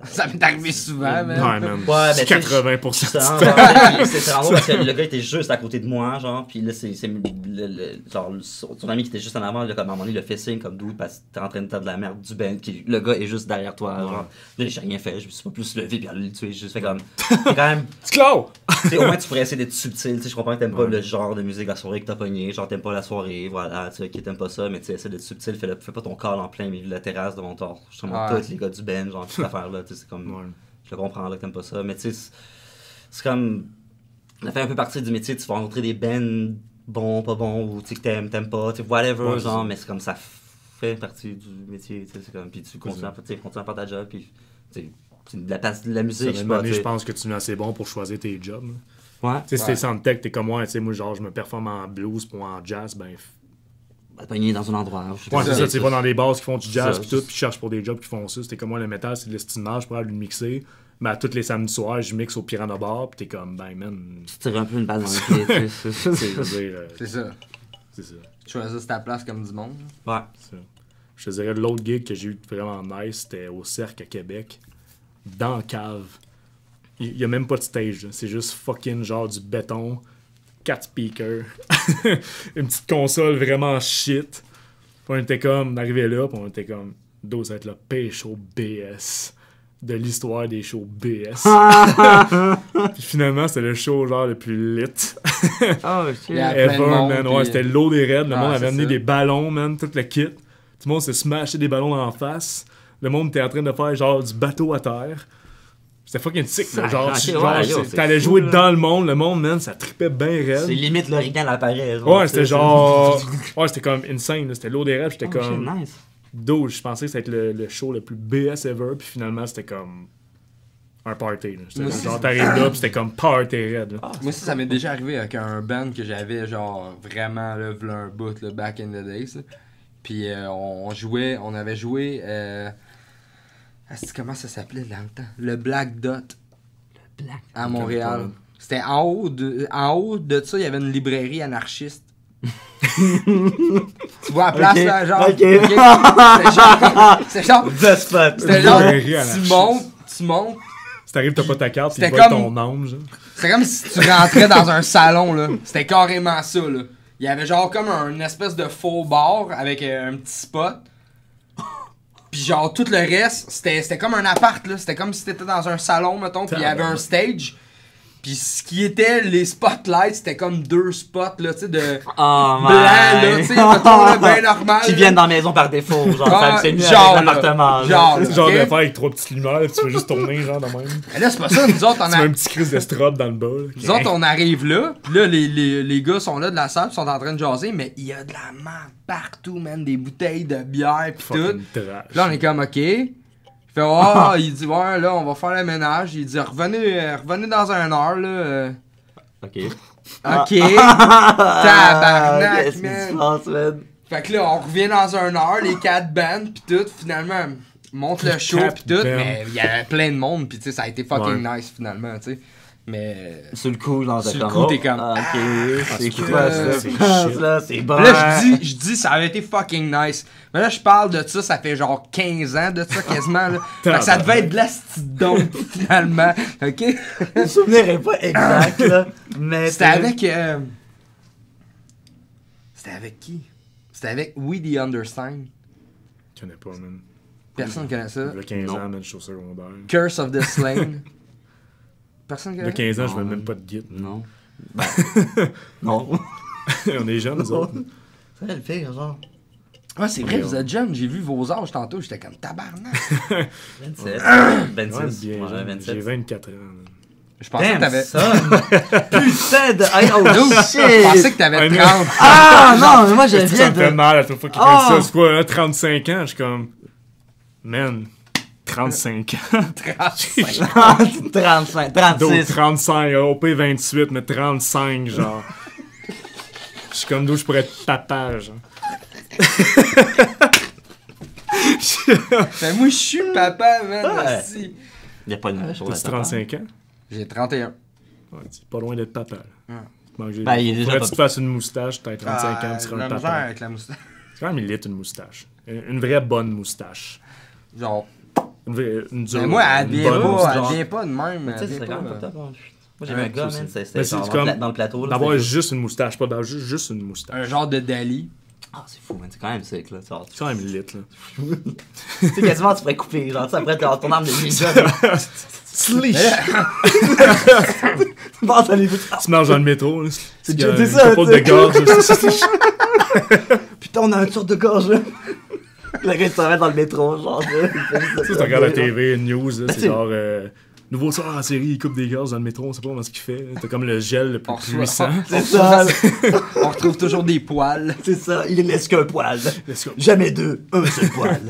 Ça m'est arrivé souvent, man. Ouais, man. Ouais, c'est 80% du temps. C'est vraiment parce que le gars était juste à côté de moi, genre, pis là, c'est genre, son ami qui était juste en avant, là, comme à un moment donné, il a fait signe comme d'où, parce que t'es en train de faire de la merde du ben, le gars est juste derrière toi, genre. Là, j'ai rien fait, je me suis pas plus levé, pis aller le tuer, j'ai juste fait comme. C'est quand même. C'est clos! Au moins, tu pourrais essayer d'être subtil, tu sais, je comprends que t'aimes pas le genre de musique de la soirée que t'as pogné, genre, t'aimes pas la soirée, voilà, tu sais, qui t'aimes pas ça, mais tu sais, essaie d'être subtil, fais pas ton corps en plein milieu de la terrasse devant toi, justement, tous les gars du ben, genre, cette affaire-là, tu sais, c'est comme. Je le comprends là que t'aimes pas ça, mais tu sais, c'est comme. Ça fait un peu partie du métier, tu vas rencontrer des bands bons, pas bons, ou tu sais que t'aimes pas, tu sais, whatever, genre, mais c'est comme ça fait partie du métier, tu sais, c'est comme. Puis tu continues à faire ta job, puis tu sais. C'est de la musique, je pense que tu es assez bon pour choisir tes jobs. Ouais. Tu sais, si t'es soundtech, t'es comme moi, tu sais, moi, genre, je me performe en blues ou en jazz, ben. Pogné dans un endroit. Ouais, c'est ça, tu vas dans des bars qui font du jazz pis tout, pis je cherche pour des jobs qui font ça. C'était comme moi, le métal, c'est de l'estimage, je pourrais le mixer. Mais à tous les samedis soirs, je mixe au Piranha Bar, pis t'es comme, ben, man. Tu tires un peu une balle dans le pied, c'est ça. C'est ça. Tu choisis ta place comme du monde. Ouais. Je te dirais, l'autre gig que j'ai eu vraiment nice, c'était au Cercle à Québec. Dans la cave. Il y a même pas de stage, là. C'est juste fucking genre du béton, 4 speakers, une petite console vraiment shit. Puis on était comme, on arrivait là, puis on était comme, ça va être le pire show BS de l'histoire des shows BS. Puis finalement, c'était le show genre le plus lit. Oh shit. Ever, man. Ouais, c'était l'eau des raids. Le monde avait amené des ballons, man, tout le kit. Tout le monde s'est smashé des ballons en face. Le monde était en train de faire genre du bateau à terre. C'était fucking sick, là. Ça Genre, craquait, genre, ouais, yo, c'est t'allais fou, jouer là. dans le monde, man, ça tripait bien raide. C'est limite l'original apparaît. Ouais, c'était genre. Ouais, c'était comme insane, là. C'était l'eau des rêves, j'étais Oh, shit, comme. nice. D'où je pensais que ça allait être le show le plus BS ever, puis finalement, c'était comme. Un party, là. C'était Moi comme, aussi, genre, t'arrives là, puis c'était comme party raide, là. Moi aussi, ça m'est déjà arrivé avec un band que j'avais, genre, vraiment, là, v'là un bout, là, back in the days. Là. Puis on avait joué. Comment ça s'appelait dans le temps? Le Black Dot Black. à Montréal. C'était en haut de ça, il y avait une librairie anarchiste. Tu vois la place Ok, là, genre. ok. C'était genre. The spot. C'était genre. Librairie anarchiste. Tu montes. Si t'arrives, t'as pas ta carte, pis C'était ils voient comme- ton âme, genre. C'était comme si tu rentrais dans un salon, là. C'était carrément ça, là. Il y avait genre comme une espèce de faux bar avec un petit spot. Puis genre tout le reste, c'était comme un appart, là. C'était comme si t'étais dans un salon, mettons, puis il y avait un stage. Puis ce qui était les spotlights, c'était comme 2 spots, là, tu sais, de Oh, blanc, là, tu sais, mettons, là, ben normal. Qui là. viennent dans la maison par défaut. Genre, Ah, c'est mieux genre, avec là. l'appartement. là. Genre, C'est genre ok. de faire avec 3 petites lumières, pis tu fais juste tourner, genre, de même. Mais là, c'est pas ça, nous autres, on Tu mets a... un petit crise de strobe dans le bas, là. Nous autres, on arrive là, pis là, les gars sont là de la salle, pis sont en train de jaser, mais il y a de la merde partout, man, des bouteilles de bière pis tout. Fucking trash. Là, on est comme, OK. Il fait, oh, il dit, ouais, là, on va faire le ménage. Il dit, revenez dans un heure, là. Ok. OK. Tabarnak, Qu'est-ce qui se man. passe, man? Fait que là, on revient dans un heure, les 4 bands, pis tout, finalement, monte le show, Quatre pis tout, bands. mais il y avait plein de monde, pis tu sais, ça a été fucking nice, finalement, tu sais. Mais... Sur le coup, genre, Sur t'es le comme, coup, t'es oh, comme, ah, ok, c'est que quoi ça? c'est Ah, shit. là, c'est bon. Là, je dis, ça avait été fucking nice. Mais là, je parle de ça fait genre 15 ans de ça, quasiment, là. Fait que ça devait être de la dompe, finalement, OK? Le souvenir est pas exact, là. Mais C'était avec... C'était avec qui? C'était avec We The Understand. Je connais pas, man. Personne connaît ça. Il y a 15 Non. ans, man, je suis au secondaire. Curse of the Slain. Personne Il y a connaît ça? 15 ans, je Non, mets man. même pas de guide. Non. Ben, non. On est jeunes, nous autres. C'est le pire, genre. Ouais, c'est vrai, vous êtes jeune. J'ai vu vos âges tantôt. J'étais comme tabarnak. 27. Ouais, 26. bien, Ouais, j'ai 27. 24 ans. man. Je pensais que Damn, t'avais... son. Putain de... Hey, oh, Je pensais shit! que t'avais Ouais, 30. Ah, non, mais moi, je Est-ce que ça viens me fait de... mal à chaque fois qu'il Ah! fait ça? C'est quoi, là, 35 ans? Je suis comme... Man, 35 ans. 35, D'autres 36. 35, OP 28, mais 35, genre. Je suis comme d'où je pourrais être papa, genre. Mais moi, je suis papa, man. Ouais. aussi. Il n'y a pas de chose T'as-tu 35 ans? J'ai 31. Ouais, t'es pas loin d'être papa, là. Ouais. Manger- Ben, il est déjà faudrait que pas- tu te fasses une moustache, t'as 35 ans, tu seras la un misère papa. avec la moustache. C'est quand même lit, une moustache. Une vraie bonne moustache. Genre... Une dure, Mais moi, elle une vient bonne pas, moustache. elle vient pas de même. Tu sais, Elle c'est vient quand même pas, pas top. Moi, j'ai Ouais, un gars, ça man, aussi. c'était Mais c'est genre comme dans le plateau. là, D'avoir c'était juste une moustache, pas d'avoir juste une moustache. Un genre de Dali. Ah, c'est fou, man. C'est quand même sick, là. Genre, C'est quand même lit, là. tu sais, quasiment, tu pourrais couper. Genre, tu sais, après, ton arme de ninja. là. Slish! Tu penses à les bouts. Tu marches dans le métro, là. C'est Il y a déjà une ça, couple tu de sais. gorge. Putain, on a un tour de gorge, là. Le gars, il se remet dans le métro, genre. Tu sais, tu regardes la TV, une news, là, c'est c'est- genre... nouveau soir en série, il coupe des gorges dans le métro, on sait pas comment ce qu'il fait. T'as comme le gel le plus On reçoit- puissant. C'est ça, là. On retrouve toujours des poils. C'est ça. Il ne laisse qu'un poil. Let's go. Jamais deux, un seul poil.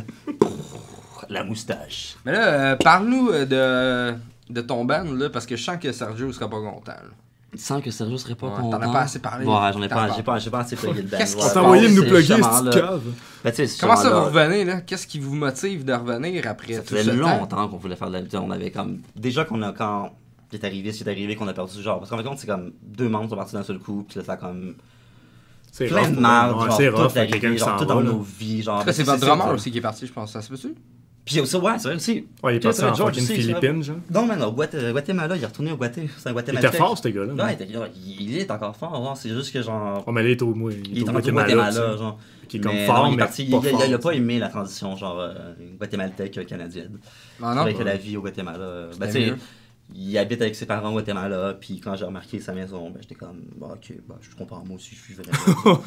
La moustache. Mais là, parle-nous de ton band, là, parce que je sens que Sergio sera pas content. Là. Sans que Sergio serait pas Ouais, content. t'en as pas assez parlé. Ouais, j'en ai T'en pas, parles. j'ai pas assez plugué le band. Qu'est-ce qui Ouais, se T'as envoyé de nous c'est plugger, justement cette là. cave. Ben, tu sais, Comment ça justement, vous là, revenez, là? Qu'est-ce qui vous motive de revenir après Ça tout faisait ce temps? longtemps qu'on voulait faire de la vidéo. On avait comme. Déjà quand c'est arrivé, qu'on a perdu genre. Parce qu'en fait, c'est comme 2 membres sont partis d'un seul coup, puis là, ça a comme. C'est Plein rough, de ouais. merde, Ouais, genre, c'est tout rough, fait arrivé, quelqu'un qui genre, s'en tout va, dans là. nos vies, genre. Ça, c'est ben, votre drummer ça. aussi qui est parti, je pense. Ça se peut-tu? Puis aussi, ouais, c'est vrai aussi. Ouais, il est Tu sais, parti en George fucking aussi, Philippines, genre. Non, mais non, Guatemala, il est retourné au Guatemala. C'est un Il Guatémaltais. était fort, ce gars-là. Ouais, il est encore fort, genre, c'est juste que genre. Oh, mais là, il est au moins. Il est encore au Guatemala, genre. Qui est comme Mais fort, non, il est mais parti, pas il a fort. pas aimé la transition, genre, guatémaltèque canadienne. Ah C'est non? vrai que la vie au Guatemala. Ben, tu C'était sais, mieux. il habite avec ses parents au Guatemala, puis quand j'ai remarqué sa maison, ben, j'étais comme, bah, ok, bah, je comprends, moi aussi, je suis vraiment.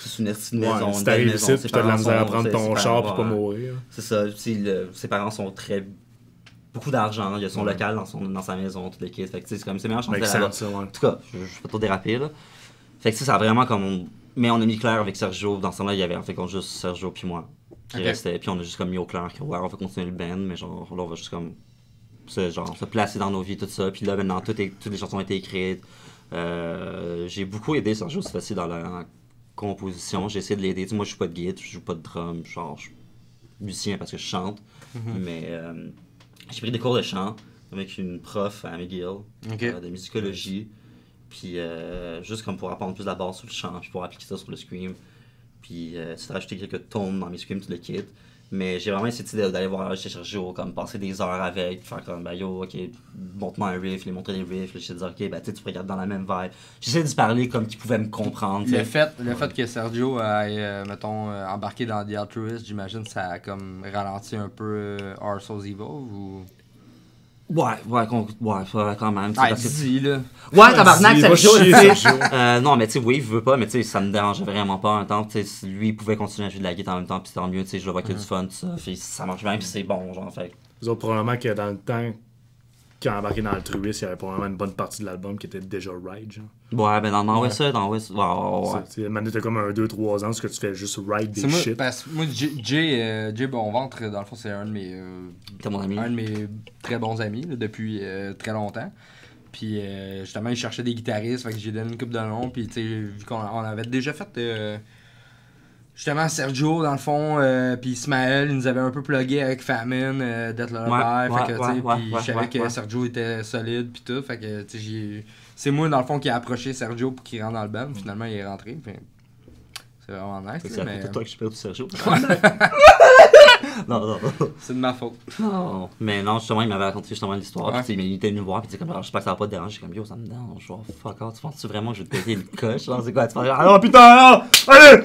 C'est une petite maison, Ouais, si une t'arrives belle ici, maison. puis t'as de la misère à prendre ses ton parents, char pour pas ouais. mourir. C'est ça, tu sais, ses parents sont très beaucoup d'argent, il a son local dans sa maison, tout le kit. Fait que c'est comme c'est meilleur chance là-bas. En tout cas, je vais pas trop déraper là. Fait que ça a vraiment comme. Mais on a mis clair avec Sergio. Dans ce temps-là, il y avait en fait juste Sergio puis moi qui restait. Puis on a juste comme mis au clair que ouais, on va continuer le band, mais genre là on va juste comme se placer dans nos vies, tout ça. Puis là maintenant, toutes les chansons ont été écrites. J'ai beaucoup aidé Sergio cette fois-ci dans la composition. J'ai essayé de l'aider. Moi, je suis pas de guitare, je joue pas de drum. Genre, je suis musicien parce que je chante. Mais j'ai pris des cours de chant avec une prof à McGill de musicologie. Puis juste comme pour apprendre plus la base sur le chant, puis pour appliquer ça sur le scream. Puis tu t'as rajouté quelques tones dans mes screams, tout le kit. Mais j'ai vraiment essayé d'aller voir chez Sergio, comme passer des heures avec, faire comme, ben yo, ok, montre-moi un riff, lui montrer des riffs, je dire, ok, ben tu pourrais regarder dans la même vibe. J'essaie de parler comme qu'il pouvait me comprendre. Le fait que Sergio ait, mettons, embarqué dans The Altruist, j'imagine ça a comme ralenti un peu Our Souls Evolve ou... Ouais, quand même. Ah, dis là. Ouais, tabarnak, Sergio, non, mais tu sais, oui, il veut pas, mais tu sais, ça me dérangeait vraiment pas en même temps. Tu sais, lui, il pouvait continuer à jouer de la guitare en même temps, puis tant mieux, tu sais, je le vois qu'il y a du fun, tout ça. Puis ça marche bien, puis c'est bon, genre, fait. Vous autres, probablement que dans le temps, quand il a embarqué dans Altruist, il y avait probablement une bonne partie de l'album qui était déjà ride, genre. Ouais, ben dans West, ouais. Maintenant, t'as comme 2-3 ans, ce que tu fais juste ride des shit. Parce que moi, Jay Bonventre, dans le fond, c'est un de mes... mon ami. Un de mes très bons amis, là, depuis très longtemps. Puis, justement, il cherchait des guitaristes, fait que j'ai donné une coupe de nom, puis, tu sais, vu qu'on avait déjà fait... justement, Sergio, dans le fond, puis Ismaël, il nous avait un peu plugué avec Famine, Death Lullaby, fait que, tu sais, puis je savais que Sergio était solide, puis tout, fait que, tu sais, c'est moi, dans le fond, qui a approché Sergio pour qu'il rentre dans le band, finalement, il est rentré, puis c'est vraiment nice, c'est mais... C'est toi que je perds Sergio. Non. C'est de ma faute. Non. Mais non, justement, il m'avait raconté justement l'histoire. Puis il était venu me voir. Puis comme, j'espère que ça va pas te déranger. J'ai comme, yo, ça me dérange. Genre, fuck off. Tu penses-tu vraiment que je vais te péter une coche? Genre, c'est quoi? Tu penses, ah non, putain, non! Allez,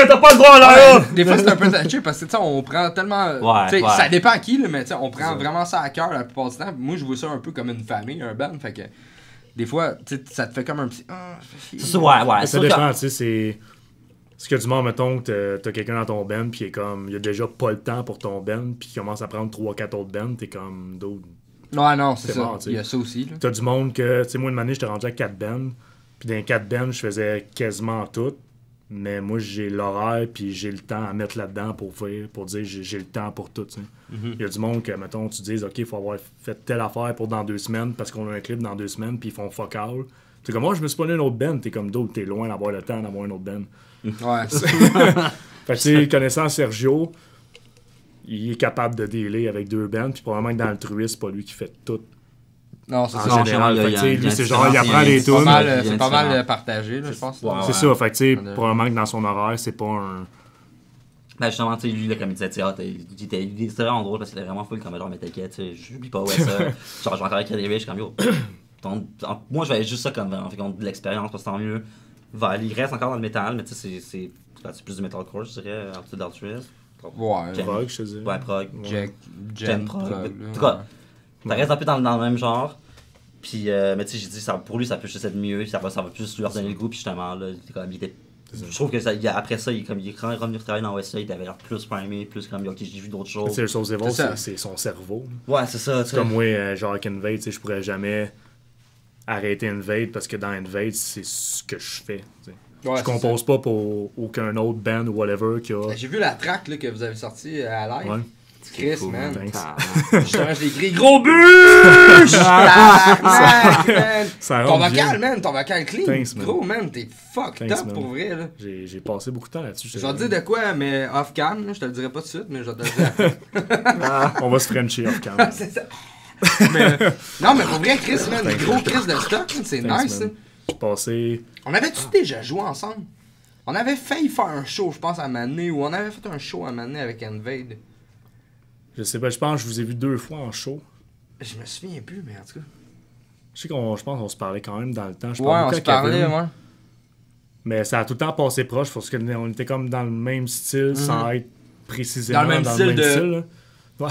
t'as pas le droit là! Des fois, c'est un peu touché parce que, tu sais, on prend tellement. Ça dépend à qui, là, mais tu sais, on prend vraiment ça à cœur la plupart du temps. Moi, je vois ça un peu comme une famille, un band. Fait que, des fois, tu sais, ça te fait comme un petit. C'est ça, ouais. Ça dépend, tu sais, c'est. Est-ce que du monde, mettons, que t'as quelqu'un dans ton band, pis il a déjà pas le temps pour ton band, pis il commence à prendre 3-4 autres bands, t'es comme d'autres. Ouais, non, c'est ça. Mort, il y a ça aussi. Là. T'as du monde que, tu sais, moi, une année, j'étais rendu à 4 bands, pis dans les 4 bands, je faisais quasiment tout, mais moi, j'ai l'horaire, pis j'ai le temps à mettre là-dedans pour dire j'ai le temps pour tout, tu sais. Il y a du monde que, mettons, tu dis, OK, il faut avoir fait telle affaire pour dans 2 semaines, parce qu'on a un clip dans 2 semaines, pis ils font fuck all. T'es comme, moi, je me suis pas donné une autre band, t'es comme d'autres, t'es loin d'avoir le temps d'avoir une autre band. Ouais. Fait que, tu sais, connaissant Sergio, il est capable de dealer avec 2 bands, puis probablement que dans Altruist, c'est pas lui qui fait tout. Non, c'est en ça. général. Fait que, lui, c'est genre, il apprend les tunes. C'est pas mal partagé, là, je pense. C'est ça, fait que, tu sais, probablement que dans son horaire, c'est pas un. Ben justement, tu sais, lui, là, comme il disait, c'était vraiment drôle parce qu'il était vraiment full comme genre, mais t'inquiète, tu sais, j'oublie pas, ouais, ça. Genre, je vais encore écrire des riffs, je suis comme, yo. Moi, je vais juste ça comme, en fait, de l'expérience, parce que tant mieux. Il reste encore dans le métal, mais tu sais, c'est plus du metalcore, je dirais, en dessous d'Altruist. Ouais, prog, je te dis. Ouais, prog. Gen prog. En tout cas, ça reste un peu dans le même genre. Puis, mais tu sais, j'ai dit, pour lui, ça peut juste être mieux, ça va plus lui redonner le goût, puis justement, là, je trouve que après ça, il est quand même revenu travailler dans Westside, il avait l'air plus primé, plus comme, ok, j'ai vu d'autres choses. C'est le Souls Evolve, c'est son cerveau. Ouais, c'est ça. C'est comme moi, genre avec Invade, tu sais, je pourrais jamais arrêter Invade parce que dans Invade, c'est ce que je fais. Ouais, je compose pas pour aucun autre band ou whatever qui a. J'ai vu la track là, que vous avez sortie à live. Ouais. Chris, cool, man. Justement, j'ai écrit gros bûche! Ton vocal, man. Ton vocal clean. Thanks, man. Gros, man. T'es fucked up pour vrai, là. J'ai passé beaucoup de temps là-dessus. Je vais te dire de quoi, mais off-cam, je te le dirai pas tout de suite, mais je vais te le dire. On va se frencher off-cam. C'est ça. Mais, non, mais pour vrai, Chris, man. Gros Chris de stock, c'est nice, ça. J'ai passé. On avait-tu déjà joué ensemble? On avait failli faire un show, je pense, à Mané, ou on avait fait un show à Mané avec Invade. Je sais pas, je pense que je vous ai vu 2 fois en show. Je me souviens plus, mais en tout cas. Je pense qu'on se parlait quand même dans le temps. Ouais, on se parlait, ouais. Mais ça a tout le temps passé proche parce qu'on était comme dans le même style sans être précisément dans le même style. Ouais.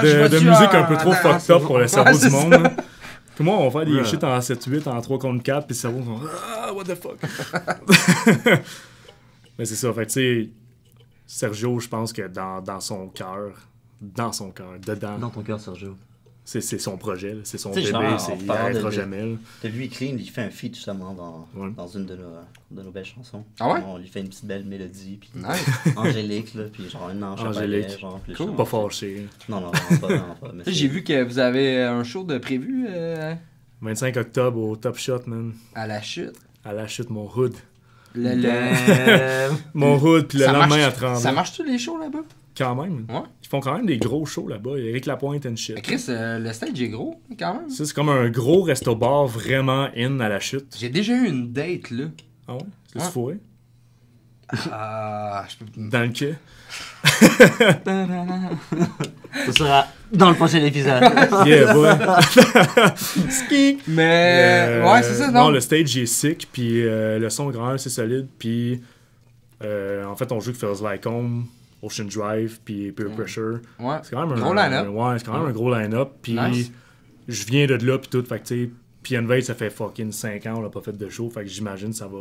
de musique un peu trop fucked up pour le cerveau du monde. Tout le monde, on va faire des shit en 7-8, en 3 contre 4, puis le cerveau, on va ah, what the fuck. Mais c'est ça, fait tu sais. Sergio, je pense que dans son cœur, dans son cœur, dedans. Dans ton cœur, Sergio. C'est son projet, là. C'est son Tu sais, bébé, genre, il parlant n'arrêtera de- jamais. Là. Que lui, Clean, il fait un feat justement Ouais. dans une de nos belles chansons. Ah ouais? On lui fait une petite belle mélodie, puis Nice. angélique, là, puis genre un ange Angélique. chapelet, genre. Puis Cool. genre, Pas fâché. Non, non, vraiment pas. Mais J'ai vu que vous avez un show de prévu 25 octobre au Top Shot, man. à la chute. À la chute, mon hood. Damn. Mon hood, puis le Ça lendemain marche- à 30. Ça marche tous les shows là-bas? Quand même. Ouais. Ils font quand même des gros shows là-bas. Eric Lapointe and shit. Chris, le stage est gros quand même. Ça, c'est comme un gros resto-bar vraiment in à la chute. J'ai déjà eu une date là. Ah ouais? C'est Ouais. fourré? Ah, je peux. Dans le quai? Ça sera dans le prochain épisode. Yeah, boy. Skink! Mais ouais, c'est ça, non? Le stage est sick, puis le son grand, c'est solide, puis en fait, on joue avec Feels Like Home, Ocean Drive, puis Peer Pressure. Ouais. C'est quand même Gros line-up. Ouais, c'est quand même un gros line-up, puis Nice. je viens de là, puis tout, fait que tu sais, puis Envade, ça fait fucking 5 ans, on l'a pas fait de show, fait que j'imagine ça va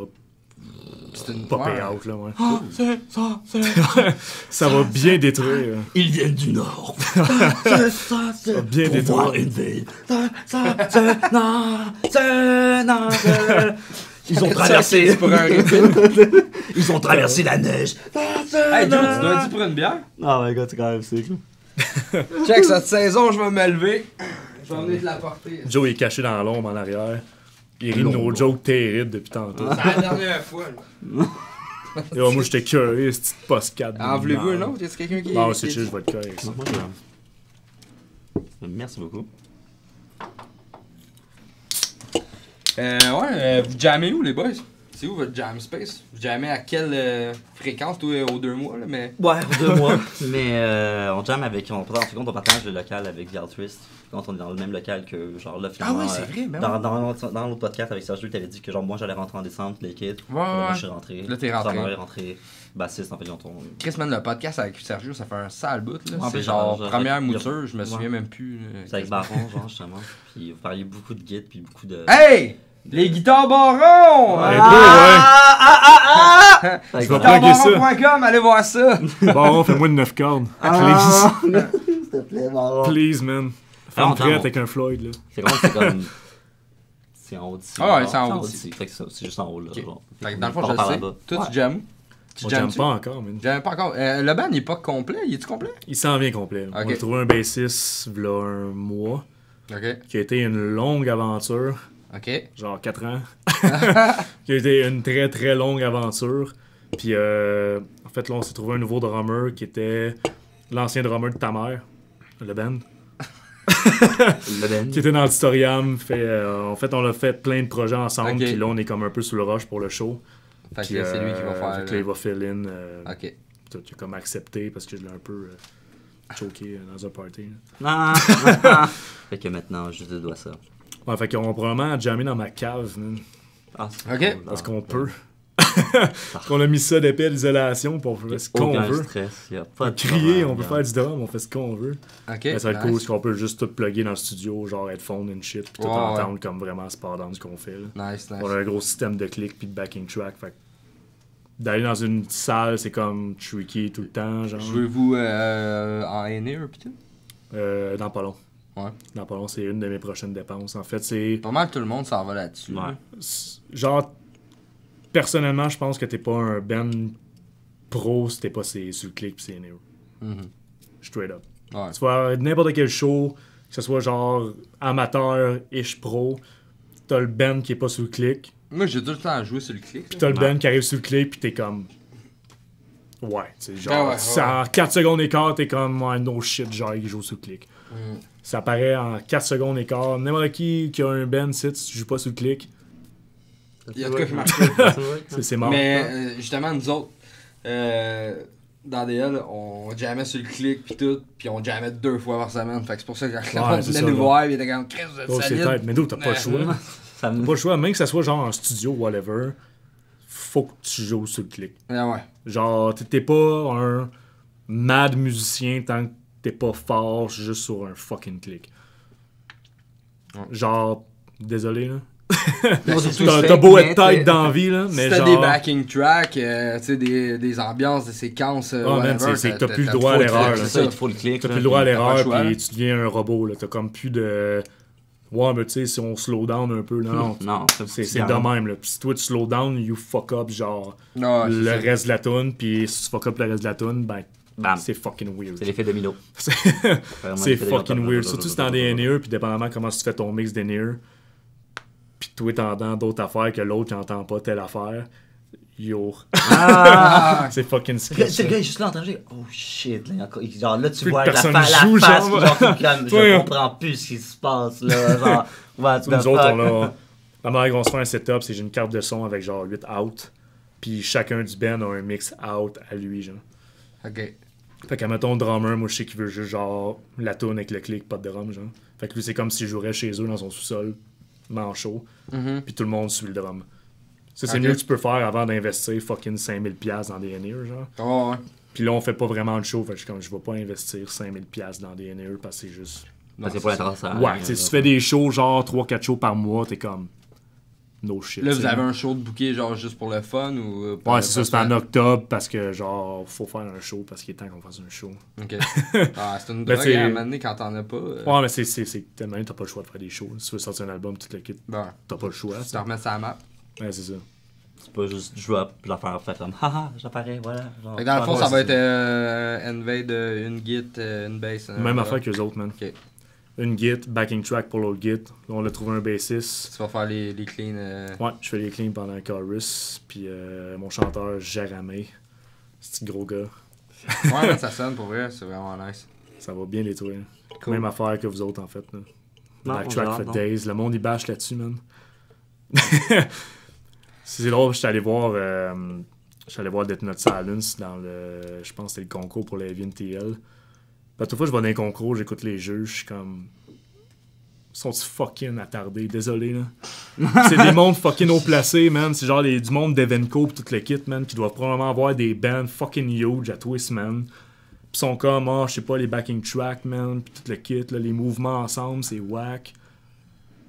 C'est une popper ouais. out, là, ouais. C'est ça, Ça va bien détruire. Ils viennent du Nord. Ça va bien détruire. Ils ont Ça, traversé. c'est pour un refill. Ils ont traversé la neige. Hey Joe, tu dois être pour une bière? Oh my god, c'est quand même sick. Check, cette saison, je vais me lever. Je vais venir te la porter. Joe est caché dans l'ombre en arrière. Il rit de nos jokes terribles depuis tantôt. C'est la dernière fois. Là. Et moi, j'étais curieux, cette petite postcard. En voulez-vous un autre? Y'a quelqu'un qui. Non, c'est qui- chill, je vais être correct. ça. Merci beaucoup. Vous jammez où les boys? C'est où votre jam space? Vous jammez à quelle fréquence, toi, aux 2 mois, là, mais... Ouais, 2 mois. Mais on jam avec. On partage le local avec The Altruist. Quand on est dans le même local que, genre, là, finalement. Ah oui, c'est vrai, ben Dans l'autre podcast avec Sergio, tu avais dit que, genre, moi, j'allais rentrer en décembre, les kids. Ouais, Moi, ouais. je suis rentré. Là, t'es rentré. Samuel est rentré. Bassiste, en fait, ils ont ton. Chris, man, le podcast avec Sergio, ça fait un sale bout, là. Ouais, C'est puis genre, genre, première il y a- mouture, je me souviens ouais. même plus. C'est avec Baron, genre, justement. Puis vous parliez beaucoup de guides, puis beaucoup de. Hey! Les guitares Baron! Ouais, Avec Je vais Baron. plugger ça. Guitarebaron.com, allez voir ça! Bon, fais-moi une 9 cordes. Ah! S'il te plaît, Baron. Please, man. Fais-moi Ah, prête attends. avec un Floyd, là. C'est comme. C'est en haut d'ici. Ah ouais, genre. c'est en haut d'ici. Fait que c'est juste en haut, là. Ok. Genre. Fait que dans le fond, On je le part sais. là-bas. Toi, Ouais. tu jammes où? Tu On jamme jammes-tu? pas encore, man. J'aime pas encore. Le band, il est pas complet? Il est-tu complet? Il s'en vient complet. là. Ok. On a trouvé un bassiste, v'là un mois, Ok. qui a été une longue aventure, Ok. genre 4 ans. Qui a été une très très longue aventure. Puis en fait, là, on s'est trouvé un nouveau drummer qui était l'ancien drummer de ta mère, le band. Le Ben. Qui était dans l'auditorium. En fait, on a fait plein de projets ensemble. Ok. Puis là, on est comme un peu sous le rush pour le show. Fait Puis, que c'est lui qui va faire. fait que là, il va fill in. Ok. Tout, il a comme accepté parce que je l'ai un peu choqué dans un party. là. Ah. Fait que maintenant, je te dois ça. Ouais, fait qu'on va probablement jammer dans ma cave, man. Ah, c'est Ok. cool. Parce Ah, qu'on ouais. peut. Qu'on a mis ça d'épée d'isolation pour faire ce qu'on Aucun veut. stress, y a On pas peut de crier, problème, on peut faire du drum, on fait ce qu'on veut. Ok. Mais ça va être cool, nice. parce qu'on peut juste tout plugger dans le studio, genre headphone and shit, puis tout Ouais, entendre comme vraiment sport dans ce qu'on fait. Là. Nice, nice. On a un gros système de clics puis de backing track. Fait que d'aller dans une salle, c'est comme tricky tout le temps, genre. Jouez-vous en in-ear pis tout? Dans pas long. Ouais. Dans pas long, c'est une de mes prochaines dépenses. En fait, c'est. Pas mal tout le monde s'en va là-dessus. Ouais. Genre, personnellement, je pense que t'es pas un band pro si t'es pas sur le click pis c'est néo. Mhm. Straight up. Ouais. Tu vas à n'importe quel show, que ce soit genre amateur-ish pro, t'as le band qui est pas sur le click, Moi, j'ai tout le temps joué sur le clic. pis là. t'as le Ouais. band qui arrive sur le click pis t'es comme. Ouais, tu sais, genre, Ah ouais, ouais. en 4 secondes d'écart, t'es comme, ouais, no shit, genre, il joue sur le click. Mm. Ça paraît en 4 secondes d'écart. N'importe qui a un band, si tu joues pas sur le click, Il y a de quoi qui marche c'est mort. Mais justement, nous autres, dans DL, on jammait sur le clic pis tout, pis on jammait 2 fois par semaine. Fait que c'est pour ça que quand Ouais, on c'est venait ça, nous là. voir, il était comme Chris, vous êtes Oh, c'est solide. tête. Mais d'où t'as pas le choix. Ça me... T'as pas le choix, même que ça soit genre en studio, whatever, faut que tu joues sur le click. Ah ouais. Genre, t'es pas un mad musicien tant que t'es pas fort juste sur un fucking click. Ouais. Genre, désolé là, T'as beau être tight dans la vie, là, mais si t'as genre... des backing tracks, tu sais, des ambiances, des séquences, whatever, c'est que t'as plus le droit à C'est l'erreur. ça, il te faut le clic. T'as là, plus le droit à puis- l'erreur, pas le choix, puis là. tu deviens un robot, là. T'as comme plus de... Ouais, mais tu sais, si on slow down un peu, non. Non, C'est de même, là. Puis si toi, tu slow down, you fuck up, genre, Non, c'est le ça. reste de la tune, puis si tu fuck up le reste de la tune, ben, Bam. c'est fucking weird. C'est l'effet domino. C'est Vraiment c'est l'effet domino. fucking weird. Surtout si t'es en des NER, puis dépendamment comment tu fais ton mix des NER, puis toi, t'entends d'autres affaires que l'autre qui entend pas telle affaire. Yo. Ah! C'est fucking C'est sketch. le gars, il est juste là en train de dire oh shit, là, genre là tu Plus vois que la, personne la joue, face, genre. genre comme, je Ouais. comprends plus ce qui se passe là, genre, what the Nous autres, fuck? on a... La manière qu'on se fait un setup, c'est j'ai une carte de son avec genre 8 out, puis chacun du band a un mix out à lui, genre. Ok. Fait qu'à mettons drummer, moi je sais qu'il veut juste genre la tune avec le clic, pas de drum, genre. Fait que lui c'est comme s'il jouerait chez eux dans son sous-sol, manchot, Mhm. puis tout le monde suit le drum. Ça, c'est Ok. mieux que tu peux faire avant d'investir fucking 5000$ dans des NER, genre. Oh, ouais. Puis là, on fait pas vraiment de show, fait que je suis comme, je vais pas investir 5000$ dans des NER parce que c'est juste... Parce que c'est pour l'intéressant. Ouais, tu sais, si tu fais des shows genre 3-4 shows par mois, t'es comme... No shit. Là, tu vous sais. avez un show de bouquet, genre juste pour le fun ou. Ouais, c'est ça, c'est en octobre parce que genre, faut faire un show parce qu'il est temps qu'on fasse un show. Ok. Ah, c'est une Ben, drogue c'est- à un moment donné quand t'en as pas. Ouais, mais c'est tellement, t'as pas le choix de faire des shows. Si tu veux sortir un album, tout le kit, Bon, t'as pas le choix. tu te remets ça à la map. Ouais, c'est ça. C'est pas juste drop, la faire comme haha, j'apparais, voilà. Genre, Fait que dans le fond, ouais, ça va c'est être Invade, une git, une bass. Même affaire que les autres, man. Ok. Une git, backing track pour l'autre git. Là, on a trouvé un bassiste. Tu vas faire les cleans. Ouais, je fais les cleans pendant le chorus. Puis mon chanteur, Jéramé. C'est un gros gars. Ouais, man, ça sonne pour vrai, c'est vraiment nice. Ça va bien les tours. Cool. Même affaire que vous autres, en fait. Là. Non, Backtrack on for verra, days. Le monde, il bâche là-dessus, man. C'est drôle, j'étais allé voir Death Note Silence dans le... Je pense que c'était le concours pour la VNTL. À toute fois je vais dans les concours, j'écoute les jeux, je suis comme... Sont-ils fucking attardés? Désolé, là. C'est des mondes fucking haut placés, man. C'est genre du monde d'Evenco pis tout le kit, man, qui doivent probablement avoir des bands fucking huge à twist, man. Pis sont comme, je sais pas, les backing tracks, man, pis tout le kit, là, les mouvements ensemble, c'est whack.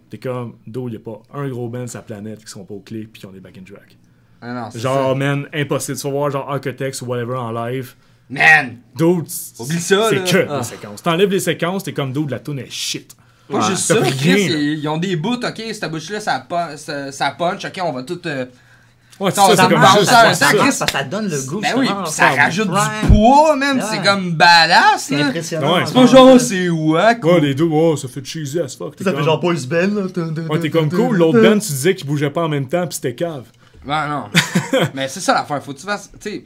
T'es comme, il y a pas un gros band sur la planète qui sont pas au clé pis qui ont des backing tracks. Ah non, c'est Genre, ça. man, impossible. Tu vas voir genre Architects ou whatever en live. Man! Dude, Oublie ça, c'est là. que Ah. des séquences. T'enlèves les séquences, t'es comme, dude, la tune est shit. Pas Ouais. juste T'as ça, pris Chris, rien, là. ils ont des bouts, ok, cette bouche-là, ça punch, ok, on va tout. Ouais, Ça, c'est ça comme marche, juste ça, ouais, ça, c'est Chris. ça donne le goût. Ben oui, justement, pis ça faire rajoute du prime. poids, man, Ouais. c'est comme badass, C'est là. impressionnant. Ouais, C'est pas genre, c'est wack. Ouais, les deux, ça fait cheesy as fuck. T'es Ça fait comme- genre Boys Band, là. Ouais, t'es comme cool. L'autre band, tu disais qu'ils bougeaient pas en même temps, pis c'était cave. Ben non. Mais c'est ça l'affaire, faut que tu fasses. Tu sais,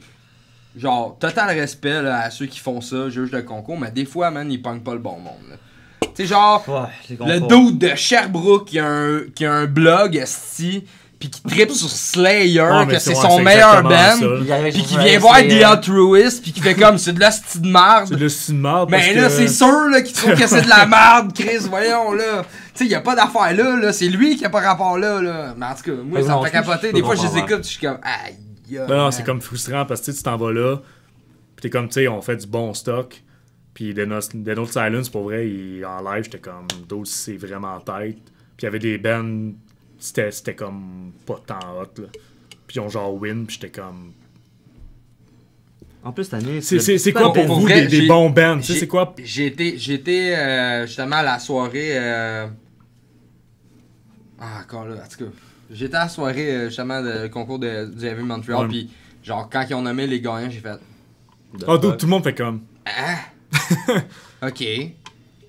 genre, total respect là, à ceux qui font ça, juge de concours, mais des fois, man, ils pognent pas le bon monde. là. Tu sais, genre, Ouais, les le concours. dude de Sherbrooke qui a un blog, esti, pis qui tripe sur Slayer, Ouais, mais que c'est ouais, son c'est meilleur exactement band, ça. Il arrive pis sur qui un vient voir Slayer. The Altruist, pis qui fait comme, c'est de la style de merde. C'est de cinéma parce Mais que... là, c'est sûr là, qu'il trouve que c'est de la merde, Chris, voyons là. Tu sais, y a pas d'affaire là, c'est lui qui a pas rapport là. Mais en tout cas, moi, Mais ça non, me fait je capoter. peux Des fois, je comprendre, les écoute, je suis comme, aïe. Non, c'est comme frustrant parce que tu t'en vas là, pis t'es comme, tu sais, on fait du bon stock. Puis Dead Note Silence, pour vrai, en live, j'étais comme, d'autres, c'est vraiment tête. Puis il y avait des bands, c'était comme pas tant hot, là. Puis ils ont genre win, puis j'étais comme... En plus, cette année, C'est quoi pour pour vous vrai, des j'ai- bons bands? Tu sais, j'ai- c'est quoi? J'ai été justement à la soirée. Ah, encore là, en tout cas. J'étais à la soirée justement du concours du Heavy Montreal, Ouais. puis genre quand ils ont nommé les gagnants, j'ai fait. Ah, dude, tout le monde fait comme... Ah! Ok.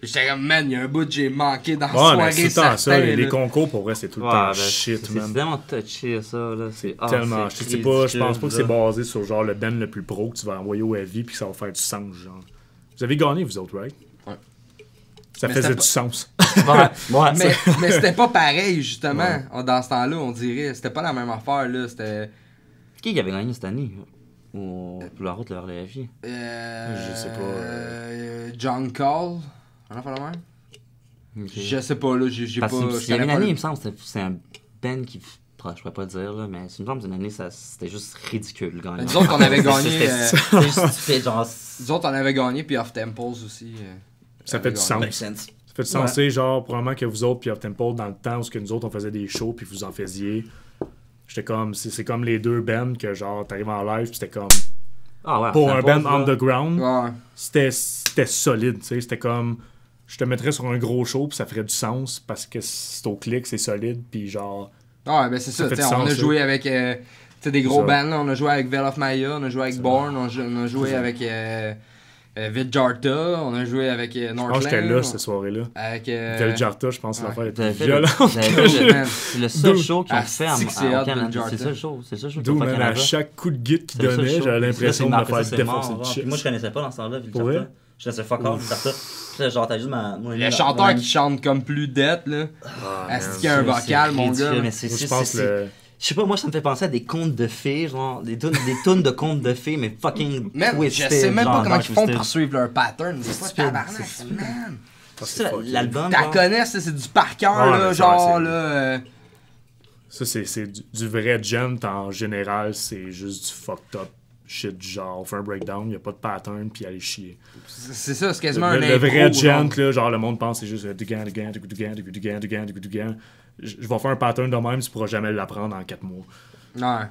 J'étais comme, man, il y a un bout que j'ai manqué dans la Ouais, mais soirée. c'est tout le temps ça, certain, les là. concours, pour vrai, c'est tout le Ouais, temps ben, shit, c'est man. tellement touché, ça, là. C'est Tellement. c'est Je sais pas, je pense pas ridicule, que c'est là. basé sur genre le band le plus pro que tu vas envoyer au heavy puis que ça va faire du sens, genre. Vous avez gagné, vous autres, right? Ouais. Ça Mais faisait c'était du pas- sens. Ouais, Mais c'était pas pareil, justement. Dans ce temps-là, on dirait. C'était pas la même affaire, là. C'était. Qui avait gagné cette année? Pour la route vers la vie. Je sais pas, John Call. On a fait la même? Je sais pas, là. J'ai pas. Parce que je il y avait une connais pas année, le- il me semble, c'est un band qui... Je pourrais pas dire, là, mais c'est une forme d'une année, c'était juste ridicule, le gagnant. Nous autres, on avait gagné. C'était juste stupide, genre... Nous autres, on avait gagné, puis Off Temples aussi. Ça fait du avait sens. gagné. Makes sense. Ça Fait censé, genre, probablement que vous autres, puis Up Temple, dans le temps où que nous autres, on faisait des shows, puis vous en faisiez, j'étais comme, c'est comme les deux bands que, genre, t'arrives en live, puis c'était comme, pour un band underground, c'était solide, tu sais, c'était comme, je te mettrais sur un gros show, puis ça ferait du sens, parce que c'est au clic, c'est solide, puis genre... Ouais, ben c'est ça, on a joué avec des gros bands, là. On a joué avec Veil of Maya, on a joué avec Born, on a joué avec Vidjarta, on a joué avec Northland. J'étais là cette soirée-là. Avec Vidjarta, je pense que l'affaire était T'avais violente. C'est le seul show qu'ils ont fait au Canada. C'est le seul show qu'ils ont fait au Canada. À chaque coup de guide qu'ils donnaient, j'avais l'impression de me faire défoncer de shit. Moi, je connaissais pas dans ce temps-là, Vidjarta. Je connaissais fuck all, Vidjarta. Genre, t'as juste le chanteur qui chante comme plus dead, là. Est-ce qu'il y a un vocal, mon gars? Je pense le... Je sais pas, moi ça me fait penser à des contes de fées, genre des tunes de contes de fées, mais fucking twisted. Je sais même pas comment ils font pour suivre leur pattern. C'est pas tabarnak, man. L'album. T'as connais, c'est du par cœur, là, genre là. Ça, c'est du vrai gent en général, c'est juste du fucked up shit du genre. On fait un breakdown, y'a pas de pattern, puis allez chier. C'est ça, c'est quasiment un le vrai gent, là, genre le monde pense c'est juste du gant. Je vais faire un pattern de même, tu pourras jamais l'apprendre en 4 mois. Ouais.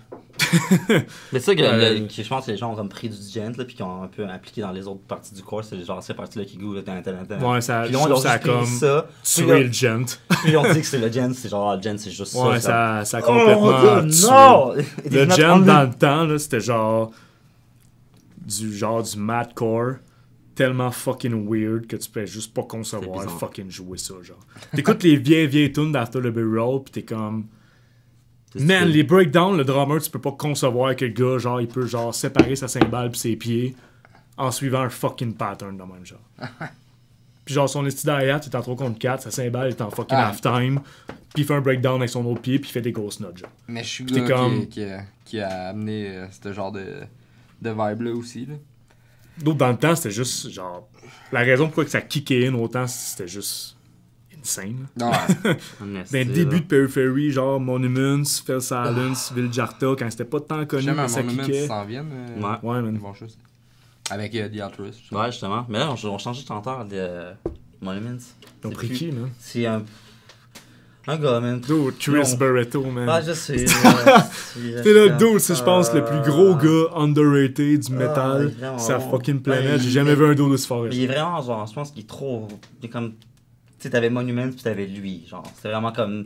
Mais ça, je pense que les gens ont comme pris du gent, là, puis qui ont un peu appliqué dans les autres parties du corps, c'est genre ces parties-là qui goûtent. Ouais, ça a comme tué le gent. Puis ils ont dit que c'est le gent, c'est genre le gent, c'est juste ça. Ouais, ça a complètement tué. Non! Le gent dans le temps, là, c'était genre du madcore. Tellement fucking weird que tu peux juste pas concevoir fucking jouer ça, genre. T'écoutes les vieilles tunes d'After the Burial pis t'es comme... Man, les breakdowns, le drummer, tu peux pas concevoir que le gars, genre, il peut genre séparer sa cymbale pis ses pieds en suivant un fucking pattern de même, genre. Pis genre, son esti derrière, t'es en 3 contre 4, sa cymbale est en fucking halftime, pis il fait un breakdown avec son autre pied pis il fait des grosses notes, genre. Mais je suis le gars qui a amené ce genre de vibe-là aussi, là. D'autres dans le temps, c'était juste genre. La raison pourquoi que ça kickait in autant, c'était juste insane. Ouais. Dans le début de Periphery, genre Monuments, Fell Silence, Vidjarta, quand c'était pas tant connu que ça kickait. S'en viennent. Ouais, man. Bon, juste. Avec The Altruist. Ouais, justement. Mais là, on change de chanteur de Monuments. Ils ont pris qui, man? C'est un gars, man. Dude, Chris Barretto, man. Ah, je sais. C'était le dude, c'est, je pense, le plus gros gars underrated du metal. Sa fucking planète. J'ai jamais vu un dude aussi fort. Il est vraiment, genre, je pense qu'il est trop. Il est comme. Tu sais, t'avais Monuments puis t'avais lui. Genre, c'était vraiment comme.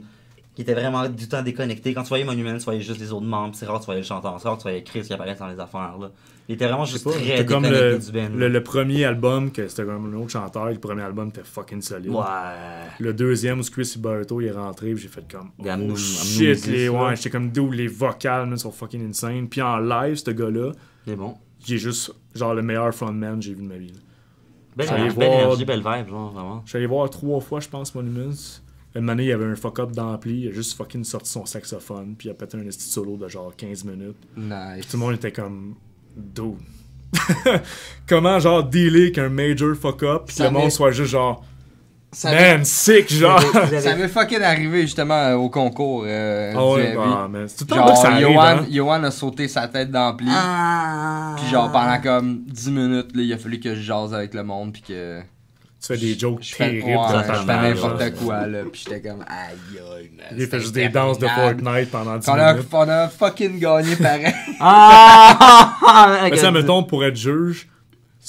Il était vraiment du temps déconnecté. Quand tu voyais Monuments, tu voyais juste les autres membres. C'est rare, tu voyais le chanteur. C'est rare, tu voyais Chris qui apparaît dans les affaires, là. Il était vraiment juste très déconnecté du band. Le premier album, que c'était comme un autre chanteur, le premier album était fucking solide. Ouais. Le deuxième, où Chris Barretto est rentré, j'ai fait comme. Oh shit, ouais, j'étais comme d'où les vocales, sont fucking insane. Puis en live, ce gars-là, il est bon. Il est juste genre le meilleur frontman que j'ai vu de ma vie. Belle énergie, belle vibe, genre, vraiment. Je suis allé voir 3 fois, je pense, Monuments. Une année, il y avait un fuck-up d'ampli, il a juste fucking sorti son saxophone, puis il a pété un petit solo de genre 15 minutes. Nice. Tout le monde était comme. Dude. Comment genre dealer avec un major fuck-up, puis le monde soit juste genre. Man, sick, genre! Ça m'est fucking arrivé justement au concours. Mais c'est tout le temps que ça arrive. Johan a sauté sa tête d'ampli. Puis genre pendant comme 10 minutes, là, il a fallu que je jase avec le monde, puis que. Tu fais des jokes terribles. Je fais n'importe quoi, là. Puis j'étais comme, aïe, aïe, man. Il fait juste des danses de Fortnite pendant 10 minutes. On a fucking gagné pareil. Mais ça, mettons, pour être juge,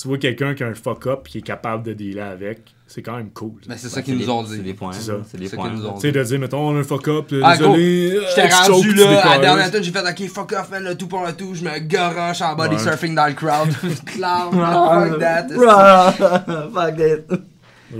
tu vois quelqu'un qui a un fuck-up et qui est capable de dealer avec, c'est quand même cool. Mais c'est ça qu'ils nous ont dit. C'est des points. C'est des points. Tu sais, de dire, mettons, on a un fuck-up, désolé. J'étais rendu là, à la dernière tune, j'ai fait, ok, fuck off, man, le tout pour le tout, je me garoche en body surfing dans le crowd. Clown, fuck that. Fuck that.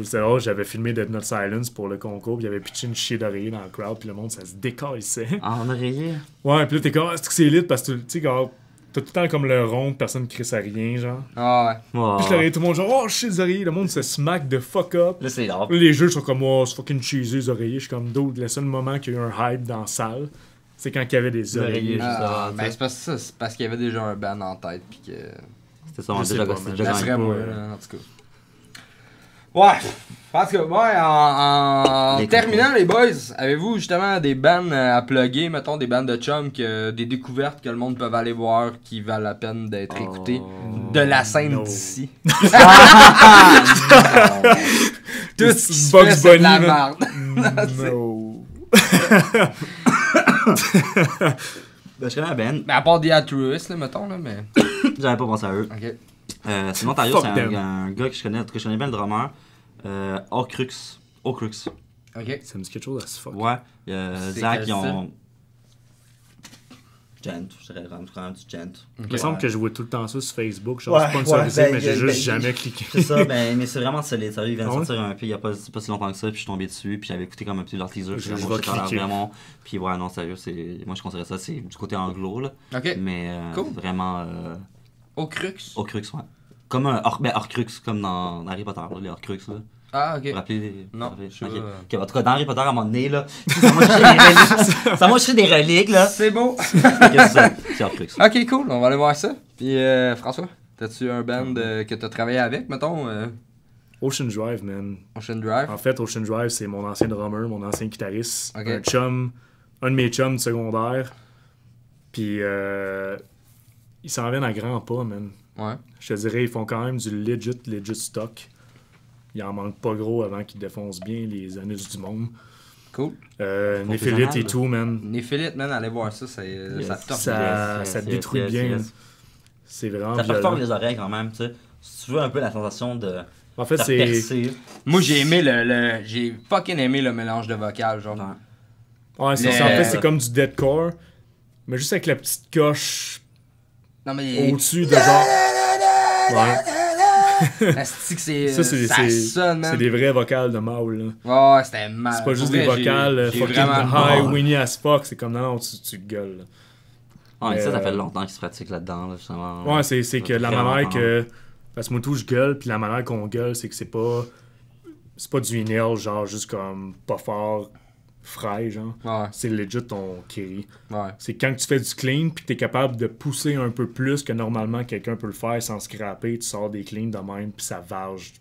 C'était drôle, j'avais filmé Dead Not Silence pour le concours, puis il y avait pitché une chier d'oreiller dans le crowd, puis le monde, ça se décalissait. Ah, en oreiller? Ouais, puis là, t'es comme, est-ce que c'est lit parce que, tu sais, t'as tout le temps comme le rond, personne ne crisse à rien, genre. Ah ouais. Puis je l'oreiller, tout le monde, genre, oh shit, les oreillers, le monde se smack de fuck up. Là, c'est grave. Là, les jeux sont comme, oh, c'est fucking cheesy, les oreillers. Je suis comme, dude, le seul moment qu'il y a eu un hype dans la salle, c'est quand il y avait des oreillers. Ben, c'est parce qu'il y avait déjà un band en tête, puis que. C'était ça, on déjà serait moi, en tout cas. Ouais, parce que, en terminant, les boys, avez-vous justement des bands à plugger, mettons des bands de chum, des découvertes que le monde peut aller voir qui valent la peine d'être écoutées de la scène d'ici? Tout ce qui se Bugs fait, c'est de la Bunny, merde. No. Ben, je connais la band. Mais à part The Altruist, là, mettons, là, mais... J'avais pas pensé à eux. Ok. Sinon, Ontario, Fuck c'est them. un gars que je connais. En tout cas, je connais bien le drummer. Ocrux. Ok. Ça me dit quelque chose à ce fuck. Ouais. C'est Zach, quel ils ont. Gent, je dirais quand même du Gent. Il me semble que je vois tout le temps ça sur Facebook. Genre, Ouais, sponsorisé, ouais, mais j'ai ben, juste jamais cliqué. C'est ça, mais c'est vraiment solide. Sérieux, il vient de Ah ouais? sortir un peu il y a pas si longtemps que ça, puis je suis tombé dessus, puis j'avais écouté comme un petit leur teaser. Je puis vais ça a l'air cliquer. vraiment. Puis ouais, non, sérieux, moi je considère ça, c'est du côté anglo, là. Ok. Mais Cool. vraiment. Au Crux. Ocrux, ouais. Comme un Horcrux, comme dans Harry Potter, là, les Horcrux, là. Ah, Vous vous ok. rappelez? Non, Ok. je sais Ok. pas. Ok, en tout cas, dans Harry Potter, à un moment donné, là, ça m'a cherché des reliques. Ça m'a cherché des reliques, là. C'est beau. Fait que c'est ça, c'est Horcrux. Ok, cool. On va aller voir ça. Puis, François, t'as-tu un band que t'as travaillé avec, mettons, Ocean Drive, man. Ocean Drive? En fait, Ocean Drive, c'est mon ancien drummer, mon ancien guitariste. Ok. Un de mes chums du secondaire. Puis, ils s'en viennent à grands pas, man. Ouais. Je te dirais, ils font quand même du legit stock. Il en manque pas gros avant qu'ils défoncent bien les anus du monde. Cool. Néphilite et tout, man. Néphilite, man, allez voir ça, ça torche. Ça détruit bien. C'est vraiment Ça fait violent. fort les oreilles quand même, tu sais. Si tu veux un peu la sensation de. En fait, faire c'est... percer. Moi, j'ai aimé j'ai fucking aimé le mélange de vocal, genre. Ouais, c'est ça. En fait, c'est comme du deathcore, mais juste avec la petite coche Non, mais. au-dessus de genre... Ouais. Asti que c'est. Ça, Ça sonne, man. c'est des vrais vocales de mâle, là. Ouais, c'était mal. C'est pas juste Pour des vrai, vocales j'ai fucking vraiment- high, winny as fuck. C'est comme, non, tu gueules, là. Ah, mais ça Mais, fait longtemps qu'ils se pratiquent là-dedans, là, justement. Ouais, c'est que la Vraiment manière fort. que... Parce que moi, tout, je gueule, puis la manière qu'on gueule, c'est que c'est pas du inhale, genre, juste comme pas fort, frais, genre. Ouais, C'est legit ton cri. ouais. C'est quand tu fais du clean, puis t'es capable de pousser un peu plus que normalement quelqu'un peut le faire sans scraper, tu sors des cleans de même, puis ça varge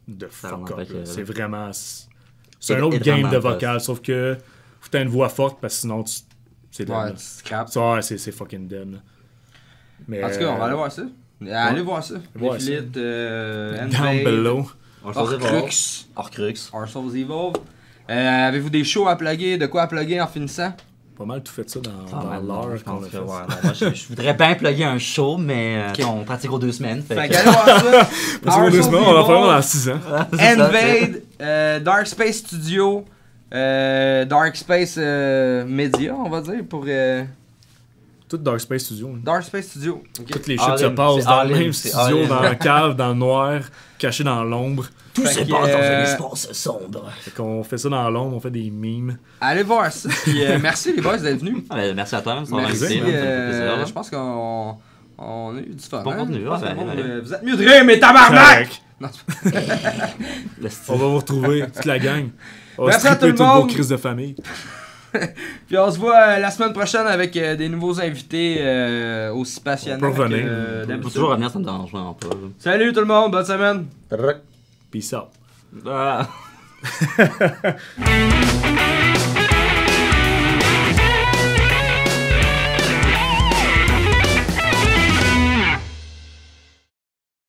de fuck rend up. avec, là. C'est vraiment... C'est un et autre vraiment game de intense. vocal, sauf que faut que t'aies une voix forte, parce que sinon, c'est dead. Ouais, là. tu scrapes. Ça, ouais, c'est fucking dead. Là. Mais, En tout cas, on va aller voir ça. Allez voir ça. Voir ça. Néphilite, Down Envade, below. Horcrux, Horcrux. Our Souls Evolve. Avez-vous des shows à plugger, de quoi à plugger en finissant? Pas mal tout fait ça dans Ah, non, l'heure je qu'on pense a que, fait. ouais, non, moi, je voudrais bien plugger un show, mais Ok. on pratique aux 2 semaines. Fait Fait que- qu'allez voir ça. Parce Our que deux Souls semaines, on va faire Evolve, dans 6 ans. C'est ça, Envade, Dark Space Studio, Dark Space Media, on va dire, pour Tout Dark Space Studio. Hein. Dark Space Studio. Ok. Toutes les All shit se in, passent c'est dans all le in, même c'est studio, all in. dans la cave, dans le noir, caché dans l'ombre. Tout Fait se que, passe dans un euh, espace sombre. Fait qu'on fait ça dans l'ombre, on fait des mimes. Allez voir ça. Puis, merci les boys d'être venus. Ah, ben, merci à toi, même, ça m'a Merci. invité, man, ça me fait plaisir, là. Je pense qu'on a eu du fun. Bon hein? contenu, Je pense ouais, que le monde, allez. vous êtes mieux de rire, mais tabarnak! Correct. Non, c'est pas- Le style. On va vous retrouver, toute la gang. On va Merci à stripper tout le toutes vos monde. crises de famille. Puis on se voit la semaine prochaine avec des nouveaux invités aussi passionnants On peut revenir. que On peut d'habitude. toujours revenir, ça me dérange vraiment pas. Salut tout le monde, bonne semaine! Peace out. Ah.